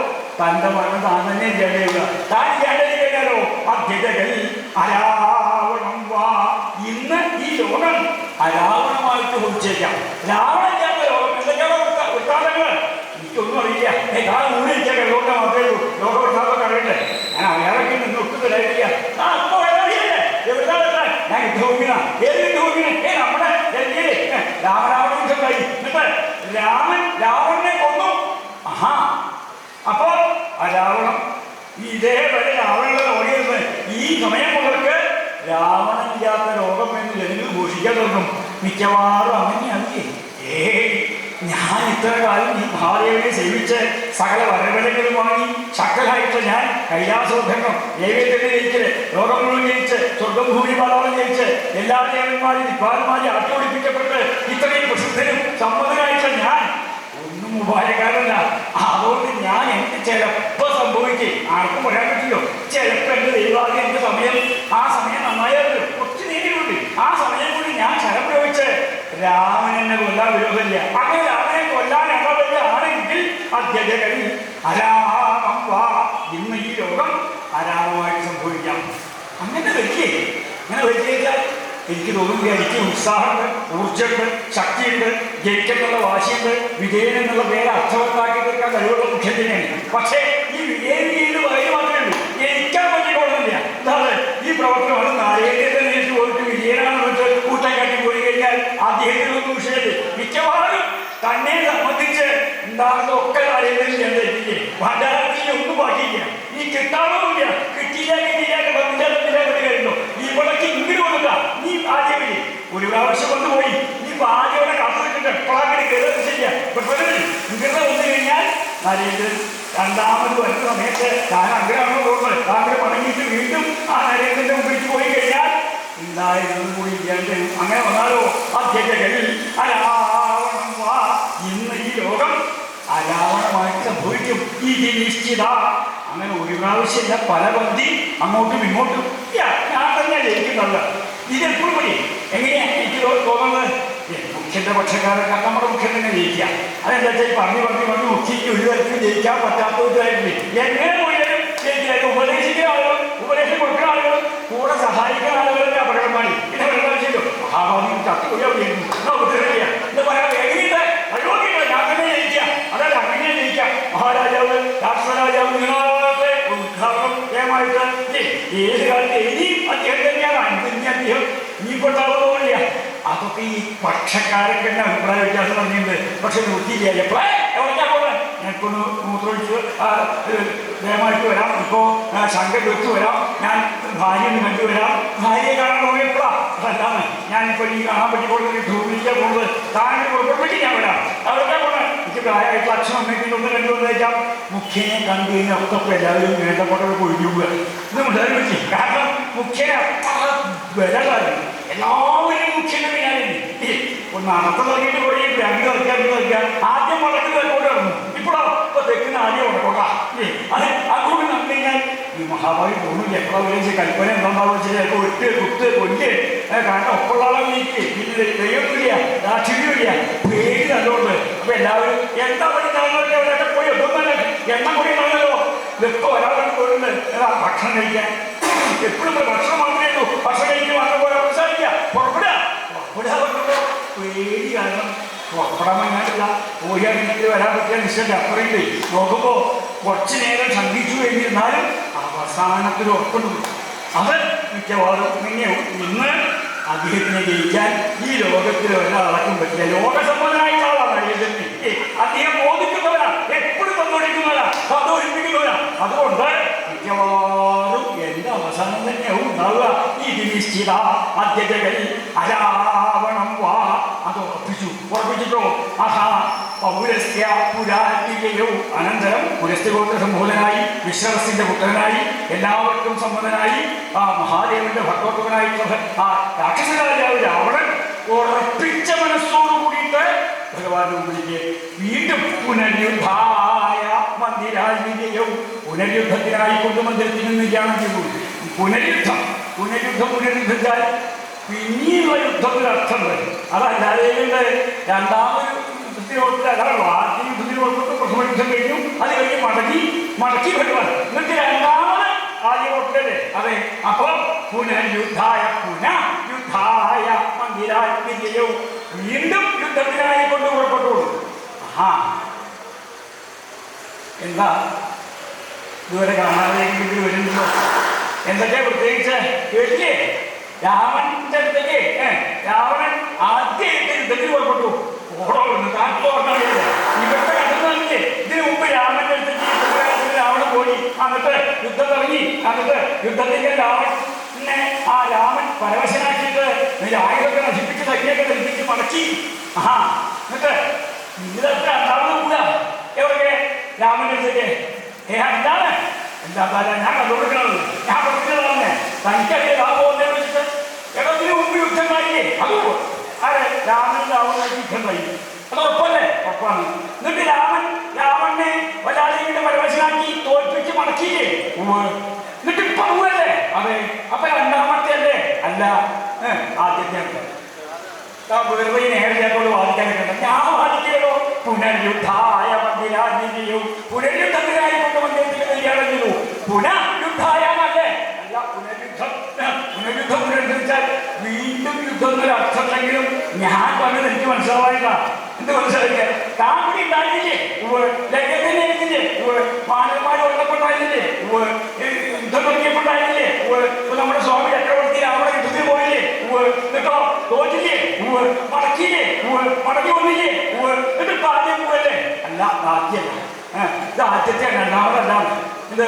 തൻ്റെ മരണം താൻ തന്നെ ഇല്ലാതെയുക. താൻ ഇല്ലാതെ കഴിഞ്ഞാലോ അദ്യതകളിൽ അരാവണം വാ, ഇന്ന് ഈ ലോകം അരാവണമായിട്ട് ഭവിച്ചേക്കാം. രാവണില്ലാത്ത ലോകം എന്തൊക്കെയാണ് വൃത്താന്തങ്ങൾ എനിക്കൊന്നും അറിയില്ല. ഞാൻ ഊരിക്കാൻ ലോകം മാത്രമേ ഉള്ളൂ. ലോകവൃത്താന്തമൊക്കെ അറിയണ്ടേ? ഞാൻ അയാളൊക്കെ നിന്ന് ഒട്ടും തരായിട്ടില്ല. ഞാൻ യുദ്ധഭൂമിന ഏത് യുദ്ധഭൂമിന നമ്മുടെ ഡൽഹിയിലെ രാമരാവണയുദ്ധമായി. എന്നിട്ട് രാവണനെ കൊന്നു. അപ്പൊ ആ രാവണം ഇതേവരെ രാവണനെ ഓടിയിരുന്ന് ഈ സമയം മുതൽക്ക് രാവണനില്ലാത്ത ലോകം എന്ന് ജനങ്ങൾ ഘോഷിക്കാൻ തുടങ്ങും. മിക്കവാറും അങ്ങനെയാക്കി. ഞാൻ ഇത്ര കാലം ഈ ഭാര്യയെ സേവിച്ച് സകല വരവലകളും വാങ്ങി ശക്തരായിട്ട് ഞാൻ കൈലാസോദ്ധരണം ഏവേന്ദ്രനെ ജയിച്ച് ലോകം മുഴുവൻ ജയിച്ച് സ്വർഗം ഭൂമി പാതാളം ജയിച്ച് എല്ലാ ദേവന്മാരും വിദ്വാൻമാരെ ആട്ടിയോടിപ്പിക്കപ്പെട്ട് ഇത്രയും പ്രസിദ്ധനും സമ്മതനായിട്ട് ഞാൻ ഒന്നും ഉപായക്കാരല്ല. അതുകൊണ്ട് ഞാൻ എനിക്ക് ചിലപ്പോൾ സംഭവിക്കും, ആർക്കും പറയാൻ പറ്റില്ലോ. ചിലപ്പോൾ എൻ്റെ ദൈവാദിയം എൻ്റെ സമയം ആ സമയം നന്നായാലും കുറച്ച് നേരിട്ടുണ്ട്. ആ സമയം കൂടി ഞാൻ ശരം പ്രയോഗിച്ച് രാമനെന്നെ കൊല്ലാൻ വിരോധമില്ല. അങ്ങനെ രാമനെ കൊല്ലാൻ ആണെങ്കിൽ അദ്യതകളിൽ അരാമം വാ, ഇന്ന് ഈ ലോകം അരാമമായിട്ട് സംഭവിക്കാം. അങ്ങനെ വെച്ചാൽ എനിക്ക് തോന്നുന്നു എനിക്ക് ഉത്സാഹമുണ്ട്, ഊർജ്ജമുണ്ട്, ശക്തിയുണ്ട്, ജയിക്കെന്നുള്ള വാശിയുണ്ട്, വിജയൻ എന്നുള്ള പേര് അർത്ഥവത്താക്കി തീർക്കാൻ കഴിവുള്ള മുഖ്യൻ തന്നെയാണ്. പക്ഷേ ഈ വിജയൻ വകയിൽ മാത്രമേ ഉള്ളൂ, ജയിക്കാൻ പറ്റിക്കൊള്ളുന്നില്ല. എന്താണ് ഈ പ്രവർത്തനം? അത് നായകന്റെ നേരിട്ട് പോയിട്ട് വിജയനാണെന്ന് വെച്ച് കൂട്ടം കാട്ടി പോയി കഴിഞ്ഞാൽ അദ്ദേഹത്തിനൊന്നും വിഷയത്തിൽ മിക്കവാറും തന്നെ സംബന്ധിച്ച് ഉണ്ടാകുന്നതൊക്കെ നായകൻ ചെയ്തിരിക്കേ. ഭണ്ഡാരത്തിൽ ഒന്നും ബാക്കിയില്ല. ഈ കിട്ടാനൊന്നുമില്ല. കിട്ടിയില്ല പതിനെട്ട് കഴിഞ്ഞു. ഇവിടേക്ക് ഇങ്ങനെ കൊടുക്കുക. നീ ആദ്യം ഒരു പ്രാവശ്യം കൊണ്ടുപോയി നീ ആദ്യം കാത്തു വെച്ചിട്ട് എപ്പോഴാണ് കയറുന്നത് ശരിയാ. ഇങ്ങനെ വന്നു കഴിഞ്ഞാൽ നരേന്ദ്രൻ രണ്ടാമത് വരുന്ന സമയത്ത് താൻ അങ്ങനെയാണോ തോന്നുന്നത്. താങ്കൾ മടങ്ങിയിട്ട് വീണ്ടും ആ നരേന്ദ്രന്റെ മുമ്പിലേക്ക് പോയി കഴിഞ്ഞാൽ എന്തായിരുന്നു കൂടി ഇല്ലാണ്ട് അങ്ങനെ വന്നാലോ അധ്യക്ഷകളിൽ അരാവണം വാ. ഇന്ന് ഈ ലോകം അരാവണമായിട്ട് സംഭവിക്കും. ഇത് നിശ്ചിത. അങ്ങനെ ഒരു പ്രാവശ്യമില്ല, പല പന്തി അങ്ങോട്ടും ഇങ്ങോട്ടും. ഞാൻ തന്നെ ജയിക്കുന്നുള്ള ഇതെപ്പോഴും മതി. എങ്ങനെയാണ് എനിക്ക് തോന്നുന്നത്? മുഖ്യന്റെ പക്ഷക്കാരൊക്കെ നമ്മുടെ മുഖ്യൻ തന്നെ ജയിക്കുക. അതെന്താ വെച്ചാൽ പറഞ്ഞു മുഖ്യക്ക് ഒരു തരത്തിൽ ജയിക്കാൻ പറ്റാത്തവരായിട്ടില്ലേ. എങ്ങനെ പോയാലും ജയിക്കാതെ ഉപദേശിക്കുന്ന ആളുകൾ, ഉപദേശം കൊടുക്കുന്ന ആളുകൾ, കൂടെ സഹായിക്കുന്ന ആളുകളുടെ അപകടമാണ്. പിന്നെ വെള്ളാവശ്യമല്ലോ മഹാഭാവി കത്തിക്കൊഴിയാവുന്നു എന്താ പറയാ. എങ്ങനെയുണ്ട് അയോഗ്യങ്ങൾ ഞാൻ തന്നെ ജയിക്കുക. അതല്ല അങ്ങനെ ജയിക്കാം. മഹാരാജാവ് രാഷ്ട്രരാജാവ് നിങ്ങളെ ഉദ്ഘാടനം ഏമായിട്ട് ഏത് കാലത്ത് ഇനിയും അദ്ദേഹം തന്നെയാണ്. അദ്ദേഹം നീ കൊണ്ടാവുന്നില്ല. അതൊക്കെ ഈ പക്ഷക്കാരൊക്കെ തന്നെ അഭിപ്രായ വ്യത്യാസം പറഞ്ഞിട്ടുണ്ട്. പക്ഷെ നിർത്തിയില്ല. എവിടേക്കാ പോകാൻ? ഞങ്ങൾക്കൊന്ന് മൂത്രമൊഴിച്ച് ദയമായിട്ട് വരാം. ഇപ്പോൾ ശങ്കർ വെച്ച് വരാം. ഞാൻ ഭാര്യയൊന്ന് കണ്ടുവരാം. ഭാര്യയെ കാണാൻ പോയപ്പോഴാ അതല്ലാന്ന് ഞാനിപ്പോൾ ഈ കാണാൻ പറ്റിക്കൊടുക്കുന്ന ധൂപിക്കാൻ പോകുന്നത്. താങ്കൾ പുറപ്പെട്ടു ഞാൻ വരാം. അവിടേക്കാ പോകണം. എനിക്ക് പ്രായമായിട്ടുള്ള അച്ഛനും അമ്മയ്ക്ക് ഒന്ന് കണ്ടുവന്നേക്കാം. മുഖ്യനെ കണ്ടു കഴിഞ്ഞാൽ ഒക്കെ എല്ലാവരും വേണ്ടപ്പെട്ടവർക്ക് ഒഴിഞ്ഞു പോവുക. ഇത് മുതൽ പറ്റി. കാരണം മുഖ്യനെ വിലകാരും എല്ലാവരും മുഖ്യന്റെ പിന്നാലെ ഒന്ന് അണത്ത് തുടങ്ങിയിട്ട് കുറേ രണ്ട് കളിക്കാൻ ആദ്യം വളർന്നു കൊണ്ട് നടന്നു. ഇപ്പോഴോ ഇപ്പൊ തെക്കുന്ന ആദ്യം ഉടക്കോട്ടാ. അത് അതുകൊണ്ട് നടന്നു കഴിഞ്ഞാൽ ഈ മഹാഭാവി തോന്നില്ല. എപ്പോഴാ വിളിച്ച് കൽപ്പന എന്താണെന്ന് വെച്ചാൽ ചിലപ്പോൾ ഇട്ട് കുത്ത് കൊല്ല്. കാരണം ഒപ്പുള്ള ആളെ വീക്ക് പിന്നെ ദൈവമില്ല, ദാക്ഷിണ്യമില്ല, പേര് നല്ലോണ്ട്. അപ്പൊ എല്ലാവരും എന്താ പഠിക്കാവുന്നവർക്ക് അവരൊക്കെ പോയി ഒന്നും എണ്ണം കൂടി കാണല്ലോ. ഇതൊക്കെ ഒരാളാണ് പോയിരുന്നത് ഭക്ഷണം കഴിക്കാൻ. എപ്പോഴും ഭക്ഷണം മാത്രമേ ഉള്ളൂ. ഭക്ഷണം കഴിക്കാൻ മാത്രം പോലെ സംസാരിക്കുക. പുറപ്പെടുക പേടി. കാരണം പുറപ്പെടാൻ വേണ്ടിയില്ല. പോയാണെങ്കിൽ വരാൻ പറ്റിയ നിശ്ചയം അപ്പുറയില്ലേ. നോക്കുമ്പോൾ കുറച്ചു നേരം ശങ്കിച്ചു കഴിഞ്ഞിരുന്നാലും അവസാനത്തിൽ ഉറപ്പുണ്ട്. അത് മിക്കവാറും ഇങ്ങനെയാവും. ഇന്ന് അദ്ദേഹത്തിനെ ജയിക്കാൻ ഈ ലോകത്തിൽ ഒരാളക്കും പറ്റില്ല. ലോകസമ്പന്നനായിട്ടുള്ള ആളാണ് അദ്ദേഹം ബോധിക്കുന്നവരാണ്, എപ്പോഴും സന്തോഷിക്കുന്നവരാണ്, സന്തോഷിപ്പിക്കുന്നവരാണ്. അതുകൊണ്ട് മിക്കവാറും എന്റെ അവസാനം തന്നെയാവും ഉണ്ടാവുക. ഇത് നിശ്ചിത അധ്യക്ഷകൾ അരാവണം വാ. അത് ഉറപ്പിച്ചിട്ടോ. ആഹാ പൗരസ്യ പുരാതികയോ. അനന്തരം പുരസ്ത്യഗോത്ര സംബോധനായി, വിശ്രവസിന്റെ പുത്രനായി, എല്ലാവർക്കും സമ്മതനായി, ആ മഹാദേവന്റെ ഭക്തോത്തമനായിട്ടുള്ള ആ രാക്ഷസരാജാവ് രാവണൻ ഉറപ്പിച്ച മനസ്സോടു കൂടിയിട്ട് ഭഗവാന്റെ മുമ്പിലേക്ക് വീണ്ടും പുനരുദ്ധായ മന്ദിരാജികയും പുനരുദ്ധത്തിനായി കൊണ്ട് മന്ദിരത്തിൽ നിന്ന് ധ്യാനം ചെയ്തു. പുനരുദ്ധിച്ചാൽ പിന്നീടുള്ള യുദ്ധത്തിനർത്ഥം വരും. അതല്ലാതെ രണ്ടാമത് യുദ്ധത്തിന് കൊടുത്തില്ല. അതാണ് ആദ്യ യുദ്ധത്തിന് കൊടുത്തിട്ട് പ്രഥമ യുദ്ധം കഴിഞ്ഞു. അത് കഴിഞ്ഞ് മടക്കി ഭഗവാൻ എന്നിട്ട് രണ്ടാമത് ആദ്യ കൊടുത്തല്ലേ. അതെ. അപ്പൊ പുനരുദ്ധായ മന്ദിരാജികയും വീണ്ടും യുദ്ധത്തിനായി കൊണ്ട് പുറപ്പെട്ടുള്ളൂ. എന്താ ഇതുവരെ കാണാതെ വരുന്നുണ്ടോ? എന്തൊക്കെയാ പ്രത്യേകിച്ച് കേട്ടില്ലേ? രാവണന്റെ അടുത്തേക്ക് രാവണൻ ആദ്യമായിട്ട് യുദ്ധത്തിൽ പുറപ്പെട്ടു. ഓടോടുന്നു കാട്ടിലോട്ടാണില്ല. ഇവിടുത്തെ കണ്ടുതന്നെ ഇതിനു മുമ്പ് രാമന്റെ അടുത്തേക്ക് രാവണൻ പോയി. എന്നിട്ട് യുദ്ധം തുടങ്ങി. എന്നിട്ട് യുദ്ധത്തിന്റെ രാവണനെ ആ രാമൻ പരവശനാക്കിയിട്ട് ആയുധമൊക്കെ നശിപ്പിച്ച് സഖ്യൊക്കെ ധരിപ്പിച്ച് മടക്കി. എന്നിട്ട് ഇതൊക്കെ രണ്ടാമത് കൂടാ. എവിടെ രാമന്റെ അടുത്തേക്ക് എന്താണ് എന്താ ഞാൻ കണ്ടുകൊടുക്കണത്? ഞാൻ കൊടുക്കുന്നതാണ്. തനിക്കറിയ ലാഭം വെച്ചിട്ട് ഇടത്തിന് മുമ്പ് യുദ്ധം കഴിഞ്ഞേ. അതുപോലെ അതെ രാമൻ രാവണനായിട്ട് യുദ്ധം കഴിഞ്ഞു. അത് ഉറപ്പല്ലേ? ഉറപ്പാണ്. എന്നിട്ട് രാവണനെ വല്ലാതെ പരവശനാക്കി തോൽപ്പിച്ച് മടക്കിയില്ലേ? എന്നിട്ട് ഇപ്പൊ പോവല്ലേ? അതെ. അപ്പൊ രണ്ടാമത്തെ അല്ലേ? അല്ല, ആദ്യത്തെ. വെറുതെ നേരത്തെക്കൊണ്ട് വാദിക്കാനൊക്കെ ഞാൻ വാദിക്കലോ. പുനരുദ്ധായ മന്ദിരാജിയും പുനരുദ്ധത്തിനായി കൊണ്ട് മന്ദിരത്തിൽ കല്യാണം ചെയ്തു. പുനരുദ്ധായ അല്ലേ? അല്ല, പുനരുദ്ധ യുദ്ധം പുനരുദ്ധരിച്ചാൽ വീണ്ടും യുദ്ധം എന്നൊരു അർത്ഥമല്ലെങ്കിലും ഞാൻ പറഞ്ഞത് എനിക്ക് മനസ്സിലാവാനില്ല. എന്ത് മനസ്സിലാക്കിയ കാമടി ഉണ്ടായിരുന്നില്ലേ, ലഗ്നത്തിന് എഴുതില്ലേ, മാനന്മാര് കൊല്ലപ്പെട്ടായിരുന്നില്ലേ, യുദ്ധം തുടങ്ങിയപ്പോണ്ടായിരുന്നില്ലേ, നമ്മുടെ സ്വാമി ചക്രവർത്തി രാവണ യുദ്ധത്തിൽ പോയില്ലേ, എന്നിട്ടോ തോറ്റില്ലേ, മടക്കിയില്ലേ, മടക്കി വന്നില്ലേ, എന്നിട്ട് ആദ്യം പോയല്ലേ. അല്ല, ആദ്യമല്ല, ഇത് ആദ്യത്തെ രണ്ടാമതല്ല. ഇത്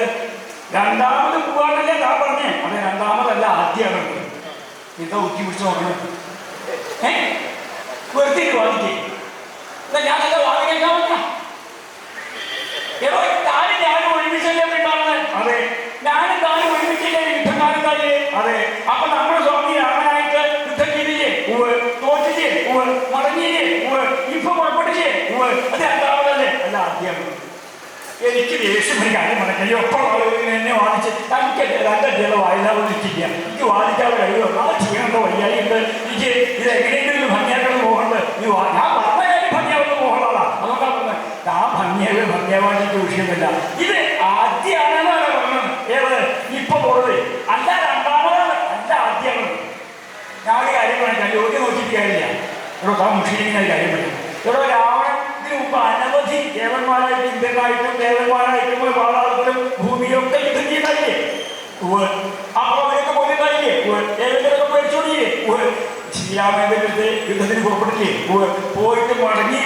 രണ്ടാമത് പോവാനല്ലേ താൻ പറഞ്ഞേ? അത് രണ്ടാമതല്ല, ആദ്യമാണ്. എന്താ ഊറ്റി പിടിച്ച് നോക്കണം? വെറുതെ വാദിക്കേ. ഞാനല്ല വാദിക്കാൻ ഞാനും ഒരുമിച്ചല്ലേ ഉണ്ടാവുന്നത്? അതെ, ഞാനും താനും ഒരുമിച്ചില്ലേ യുദ്ധക്കാരൻ? അതെ. അപ്പൊ നമ്മുടെ സ്വാമി രാമനായിട്ട് യുദ്ധം ചെയ്തില്ലേ, തോറ്റില്ലേ, മടങ്ങിയില്ലേ, ഇപ്പൊ പുറപ്പെട്ടില്ലേ, അത് രണ്ടാമതല്ലേ? അല്ല, ആദ്യമാണ്. എനിക്ക് ദേഷ്യം ഒരു കാര്യം പറഞ്ഞല്ലോ, എപ്പോൾ എന്നെ വാദിച്ച് എനിക്ക് രണ്ടോ വായിലാവുന്നില്ല. എനിക്ക് വാദിക്കാതെ കഴിയുമോ? നാളെ ചെയ്യണോ? വയ്യായിണ്ട്. എനിക്ക് ഇത് എങ്ങനെയെങ്കിലും ഭംഗിയാക്കണം പോകുന്നുണ്ട്. ഞാൻ പറഞ്ഞ കാര്യം ഭംഗിയാവുന്ന പോകുന്നതാണ്. അതുകൊണ്ടാണ് പറഞ്ഞത് ഞാൻ ഭംഗിയാവാൻ എനിക്ക് വിഷയമില്ല. ഇത് ആദ്യമാണെന്നാണ് പറഞ്ഞത്. ഏത് ഇപ്പൊ പോയത്? അല്ല, രണ്ടാമതാണ്. അല്ല, ആദ്യമാണ്. ഞാൻ ഒരു കാര്യം പറയാം, ജോലി നോക്കിയിട്ട് കാര്യമില്ല. ഇവിടെ താൻ മുഷിലിങ്ങനെ കാര്യം പറയും. ഇവിടെ രാവണത്തിന് മുമ്പ് അനവധി ദേവന്മാരായിട്ടും ഇന്ദ്രനായിട്ടും ദേവന്മാരായിട്ടും പാതാളത്തിലും ഭൂമിയൊക്കെ യുദ്ധം ചെയ്തായില്ലേ? അപ്പൊ അവരൊക്കെ പോയിട്ടായില്ലേ? ദേവന്മാരൊക്കെ പേടിച്ചോടിയില്ലേ? ശ്രീരാമന്റെ അടുത്ത് യുദ്ധത്തിന് പുറപ്പെട്ടില്ലേ? പോയിട്ട് മടങ്ങി.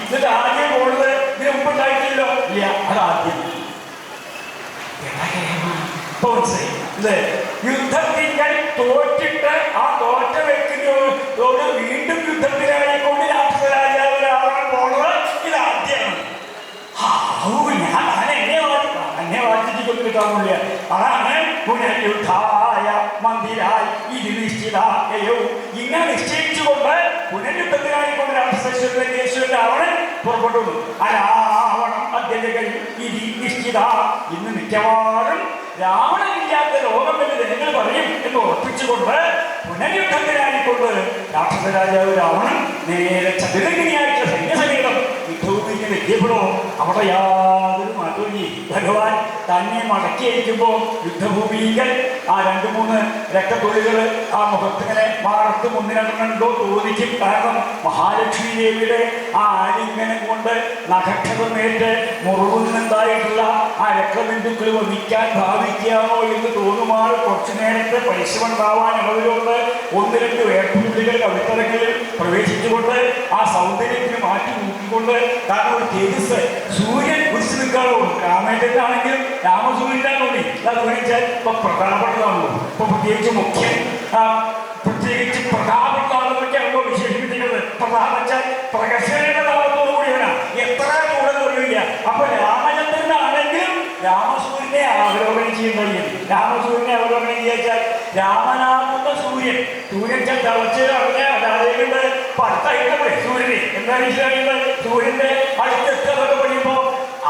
എന്നിട്ട് ആദ്യം പോകുന്നത് ഇതിന് മുമ്പ് ഉണ്ടായിട്ടില്ലല്ലോ. ഇല്ല, അതാദ്യം. യുദ്ധത്തിങ്കൽ തോറ്റിട്ട് ആ തോറ്റ വ്യക്തിയോട് വീണ്ടും യുദ്ധത്തിലായിക്കൊണ്ട് രാക്ഷസരാജാവ് രാവണൻ പോണത് ഇതാദ്യമാണ്. ഞാൻ എന്നെ വാദിച്ചിട്ടൊന്നും കിട്ടാറില്ല. അതാണ് പുനരുദ്ധായ മന്ദിരായി ഇത് നിശ്ചിതയോ. ഇങ്ങനെ നിശ്ചയിച്ചുകൊണ്ട് പുനരുദ്ധത്തിനായിക്കൊണ്ട് രാക്ഷസേശ്വരൻ രാവണൻ പുറപ്പെട്ടു. അരാവണം അധ്യയകൾ ഇത് നിശ്ചിത. ഇന്ന് മിക്കവാറും രാവണനില്ലാത്ത ലോകമെന്ന് ജനങ്ങൾ പറയും എന്ന് ഉറപ്പിച്ചുകൊണ്ട് പുനരുദ്ധത്തിനായിക്കൊണ്ട് രാക്ഷസരാജാവ് രാവണൻ നേരെ ചതുരംഗിണിയായിട്ടുള്ള സൈന്യസമേതം യുദ്ധഭൂമിക്ക് എത്തിയപ്പോഴോ അവിടെ യാതൊരു മാറ്റവും. ഭഗവാൻ തന്നെ മടക്കിയിരിക്കുമ്പോൾ യുദ്ധഭൂമിയിൽ ആ 2-3 രക്തത്തുള്ളികൾ ആ മുഖത്തിങ്ങനെ മാറത്ത് മുന്നിലുണ്ടോ തോന്നിക്കും. കാരണം മഹാലക്ഷ്മി ദേവിയുടെ ആ ആലിംഗനം കൊണ്ട് നഖക്ഷതമേറ്റ് മുറിവുന്നുണ്ടായിട്ടുള്ള ആ രക്തബിന്ദുക്കൾ വഹിക്കാൻ ഭാവിക്കാമോ എന്ന് തോന്നുമാറ് കുറച്ചു നേരത്തെ പരിശ്രമമുണ്ടാവാൻ ഇളവിലുണ്ട്. 1-2 വേർപ്പുള്ളികൾ കവിത്തരങ്ങളിൽ പ്രവേശിച്ചുകൊണ്ട് ആ സൗന്ദര്യത്തിന് മാറ്റി നോക്കിക്കൊണ്ട്, കാരണം ഒരു തേജസ് സൂര്യൻ കുറിച്ച് നിൽക്കാറോ. രാമേന്ദ്രനാണെങ്കിലും രാമസൂര്യനാണോ അത് വിളിച്ചാൽ ഇപ്പൊ പ്രധാനപ്പെട്ടതാണല്ലോ. ഇപ്പൊ പ്രത്യേകിച്ച് മുഖ്യൻ, പ്രത്യേകിച്ച് പ്രധാനപ്പെട്ടതാണെന്നൊക്കെയാണല്ലോ വിശേഷിപ്പിക്കുന്നത്. പ്രധാനം വെച്ചാൽ പ്രകർഷകരുടെ താളത്തോടു കൂടിയവനാണ്. എത്ര കൂടുതൽ ഒഴിവില്ല. അപ്പൊ രാമചന്ദ്രനാണെങ്കിലും രാമസൂര്യനെ അവലോകനം ചെയ്യുന്നത്. രാമസൂര്യനെ അവലോകനം ചെയ്യാച്ചാൽ രാമനാകുന്ന സൂര്യൻ തിളച്ച് അതായത് പത്തായിട്ട് സൂര്യനെ എന്താണ് ഇഷ്ടമായിരുന്നത്? സൂര്യന്റെ അടുത്തെത്തൊക്കെ പഠിക്കുമ്പോ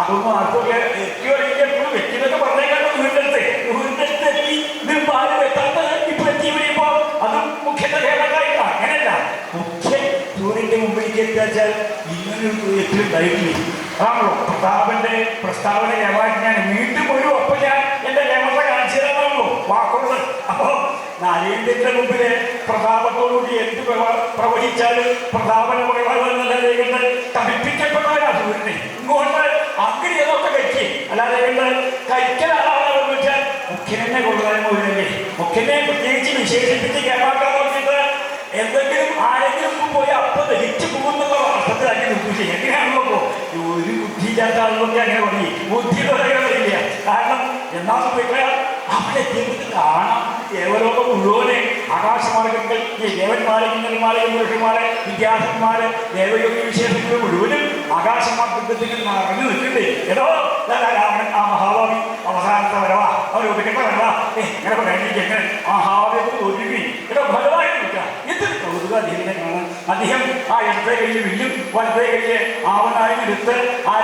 അതൊന്നും ആർക്കൊക്കെ എത്തിയോടെങ്കിലും വ്യക്തികളൊക്കെ പറഞ്ഞേക്കാട്ടോ. സൂര്യന്റെ അടുത്തെത്തി ഇത് പാല് വെത്താത്ത ഇപ്പൊ എത്തി കഴിയുമ്പോ അതും മുഖ്യന്റെ കേരളക്കാരില്ല. അങ്ങനെയല്ല, മുഖ്യൻ സൂര്യന്റെ മുമ്പിലേക്ക് എത്തിച്ചാൽ ഇങ്ങനൊരു എത്തിയും ധൈര്യം. അതാണല്ലോ പ്രതാപന്റെ പ്രസ്താവന. ഞാൻ വീണ്ടും ഒരു ഒപ്പം ഞാൻ എന്റെ കേരളത്തെ കാണിച്ചു തരാമല്ലോ വാക്കുള്ളത്. അപ്പോ നാരായണന്റെ മുമ്പില് പ്രതാപത്തോടുകൂടി എന്ത് പ്രവഹിച്ചാലും പ്രതാപന എന്നല്ലാതെ തടിപ്പിക്കപ്പെട്ടവരാ സൂര്യനെ. ഇങ്ങോട്ട് അങ്ങനെ ഏതൊക്കെ കഴിക്കും. അല്ലാതെ കഴിക്കലാണെന്ന് വെച്ചാൽ മുഖ്യനെ കൊണ്ടുവരാൻ പോലല്ലേ. മുഖ്യനെ പ്രത്യേകിച്ച് വിശേഷിപ്പിച്ച് കേരളക്കാർ നോക്കിയിട്ട് എന്തെങ്കിലും ആരെങ്കിലും പോയി അപ്പം ദഹിച്ചു പോകുന്നുള്ള അർത്ഥത്തിലാക്കി നിർത്തി. എങ്ങനെയാണല്ലോ ഒരു ബുദ്ധിയില്ലാത്ത ആളുകളൊക്കെ അങ്ങനെ പറയും. ബുദ്ധി പറയുകയില്ല. കാരണം എന്നാന്ന് പോയിട്ടാൽ അവിടെ എത്തിയപ്പോൾ കാണാം ദേവലോകം മുഴുവനെ ആകാശമാർഗങ്ങൾ, ഈ ദേവന്മാരെ, ഇന്നന്മാരെ, പുരുഷന്മാരെ, വിദ്യാർത്ഥന്മാരെ, ദേവയോഗി വിശേഷങ്ങൾ മുഴുവനും ആകാശമാർഗത്തിൽ നിറഞ്ഞു നിൽക്കണ്ടേ. ഏതോ രാവണൻ ആ മഹാഭാവി അവസാനത്തെ വരവാ, അവർ ഒതുക്കേണ്ട വരവാ, ഇങ്ങനെ പറയാണ്ടിരിക്കുക. മഹാഭാവിയെ ഒരുങ്ങി ഏതോ ഭഗവാനായിട്ട് നിൽക്കുക. എന്തൊരു കൗതുക അദ്ദേഹത്തിനെ കാണാൻ. അദ്ദേഹം ആ ഇടത്തെ കയ്യിൽ വില്ലും വലത്തെ കയ്യിൽ ആവനായി എടുത്ത് ആ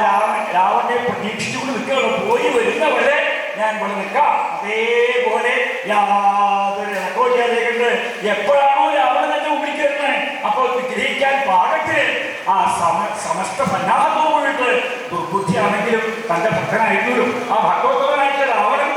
രാവണനെ പ്രതീക്ഷിച്ചുകൊണ്ട് നിൽക്കുകയുള്ളൂ. പോയി വരുന്നവരെ ഞാൻ ഇവിടെ നിൽക്കാം. അതേപോലെ യാതൊരു ഇളക്കോല്ലാതെയുണ്ട്. എപ്പോഴാണോ രാവണൻ തന്നെ മുമ്പിലേക്ക് വരുന്നത് അപ്പോൾ വിഗ്രഹിക്കാൻ പാകത്തിന് ആ സമസ്ത സന്നാഹത്തോടുകൂടിയിട്ട് ദുർബുദ്ധിയാണെങ്കിലും തന്റെ ഭക്തനായിട്ടുള്ളൂ. ആ ഭക്തോത്തരനായിട്ടുള്ള രാവണൻ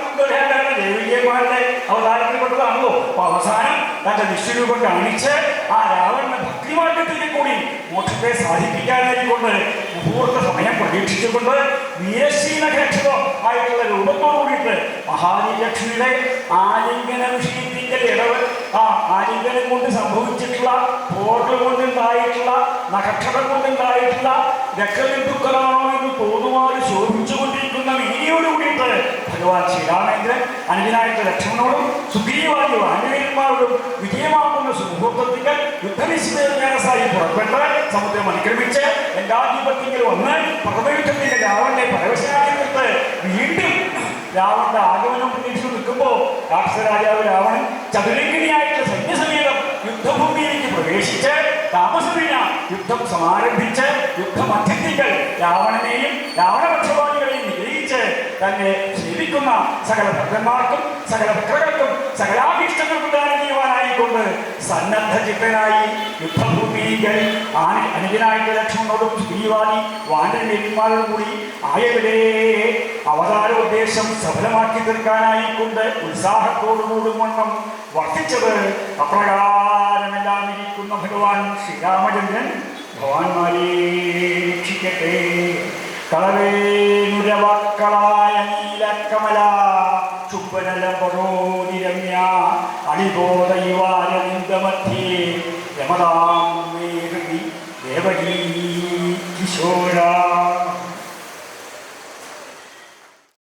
ദേവികന്മാരുടെ അവതാരത്തിൽപ്പെട്ടതാണല്ലോ. അപ്പൊ അവസാനം തന്റെ വിശ്വരൂപം കാണിച്ച് ആ രാവണനെ ഭക്തിമാർഗത്തിൽ കൂടി മോക്ഷത്തെ സാധിപ്പിക്കാനായിക്കൊണ്ട് മുഹൂർത്ത സമയം പ്രതീക്ഷിച്ചുകൊണ്ട് വീരശീലക്ഷതോ ആയിട്ടുള്ള രൂപത്തോടു കൂടിയിട്ട് മഹാലക്ഷ്മിയുടെ ആലിംഗന വിഷയത്തിന്റെ ഇടവ്, ആ ആലിംഗനം കൊണ്ട് സംഭവിച്ചിട്ടുള്ള പോർകൾ കൊണ്ടുണ്ടായിട്ടുള്ള നക്ഷത്രം കൊണ്ടുണ്ടായിട്ടുള്ള രക്തബിന്ദുക്കളാണോ എന്ന് തോന്നുവാൻ ശോഭിച്ചുകൊണ്ടിരിക്കുന്ന മേനിയോട് കൂടിയിട്ട് ഭഗവാൻ ശ്രീരാമേന്ദ്രൻ അനുജനായിട്ട് ലക്ഷ്മണനോടും സുഗ്രീവാദിയും ആഞ്ജനേയന്മാരോടും വിജയമാകുന്ന സുമുഹൂർത്തത്തിങ്കൽ യുദ്ധനിശ്ചയസായി പുറപ്പെട്ട് സമുദ്രം അതിക്രമിച്ച് ലങ്കാധിപത്യത്തിൽ വന്ന് പ്രഥമയുദ്ധത്തിന്റെ രാവണനെ പരവശനാക്കി നിർത്ത് വീണ്ടും രാവണന്റെ ആഗമനം പ്രതീക്ഷിച്ച് നിൽക്കുമ്പോൾ രാക്ഷസരാജാവ് രാവണൻ ചതുരംഗിണിയായിട്ട് സൈന്യസമേതം യുദ്ധഭൂമിയിലേക്ക് പ്രവേശിച്ച് താമസമില്ല യുദ്ധം സമാരംഭിച്ച് യുദ്ധമധ്യത്തിങ്കൽ രാവണനെയും രാവണപക്ഷപാതികളെയും നിഗ്രഹിച്ച് തന്നെ സേവിക്കുന്ന സകല ഭക്തന്മാർക്കും സകല ഭക്തർക്കും സകലാഭീഷ്ടങ്ങൾക്കും ദാനം ചെയ്യുവാനായിക്കൊണ്ട് സന്നദ്ധ ചിത്തനായി യുദ്ധഭൂമിയിൽ അനുജനായിട്ട് ലക്ഷ്മണനോടും സുഗ്രീവാദി വാനരന്മാരോടും കൂടി ആയവിടെ അവതാരോദ്ദേശം സഫലമാക്കി തീർക്കാനായിക്കൊണ്ട് ഉത്സാഹത്തോടുകൂടും വണ്ണം വർദ്ധിച്ചത്. അപ്രകാരമെല്ലാം ഇരിക്കുന്ന ഭഗവാൻ ശ്രീരാമചന്ദ്രൻ ഭഗവാന്മാരെ രക്ഷിക്കട്ടെ. കളവേനുരവക്കളായ നീലക്കമല ചുംബനലപരോതിരമ്യ അടിബോധയുവാരനിന്ദമധ്യേ രമതാം ദേവകീ കിശോര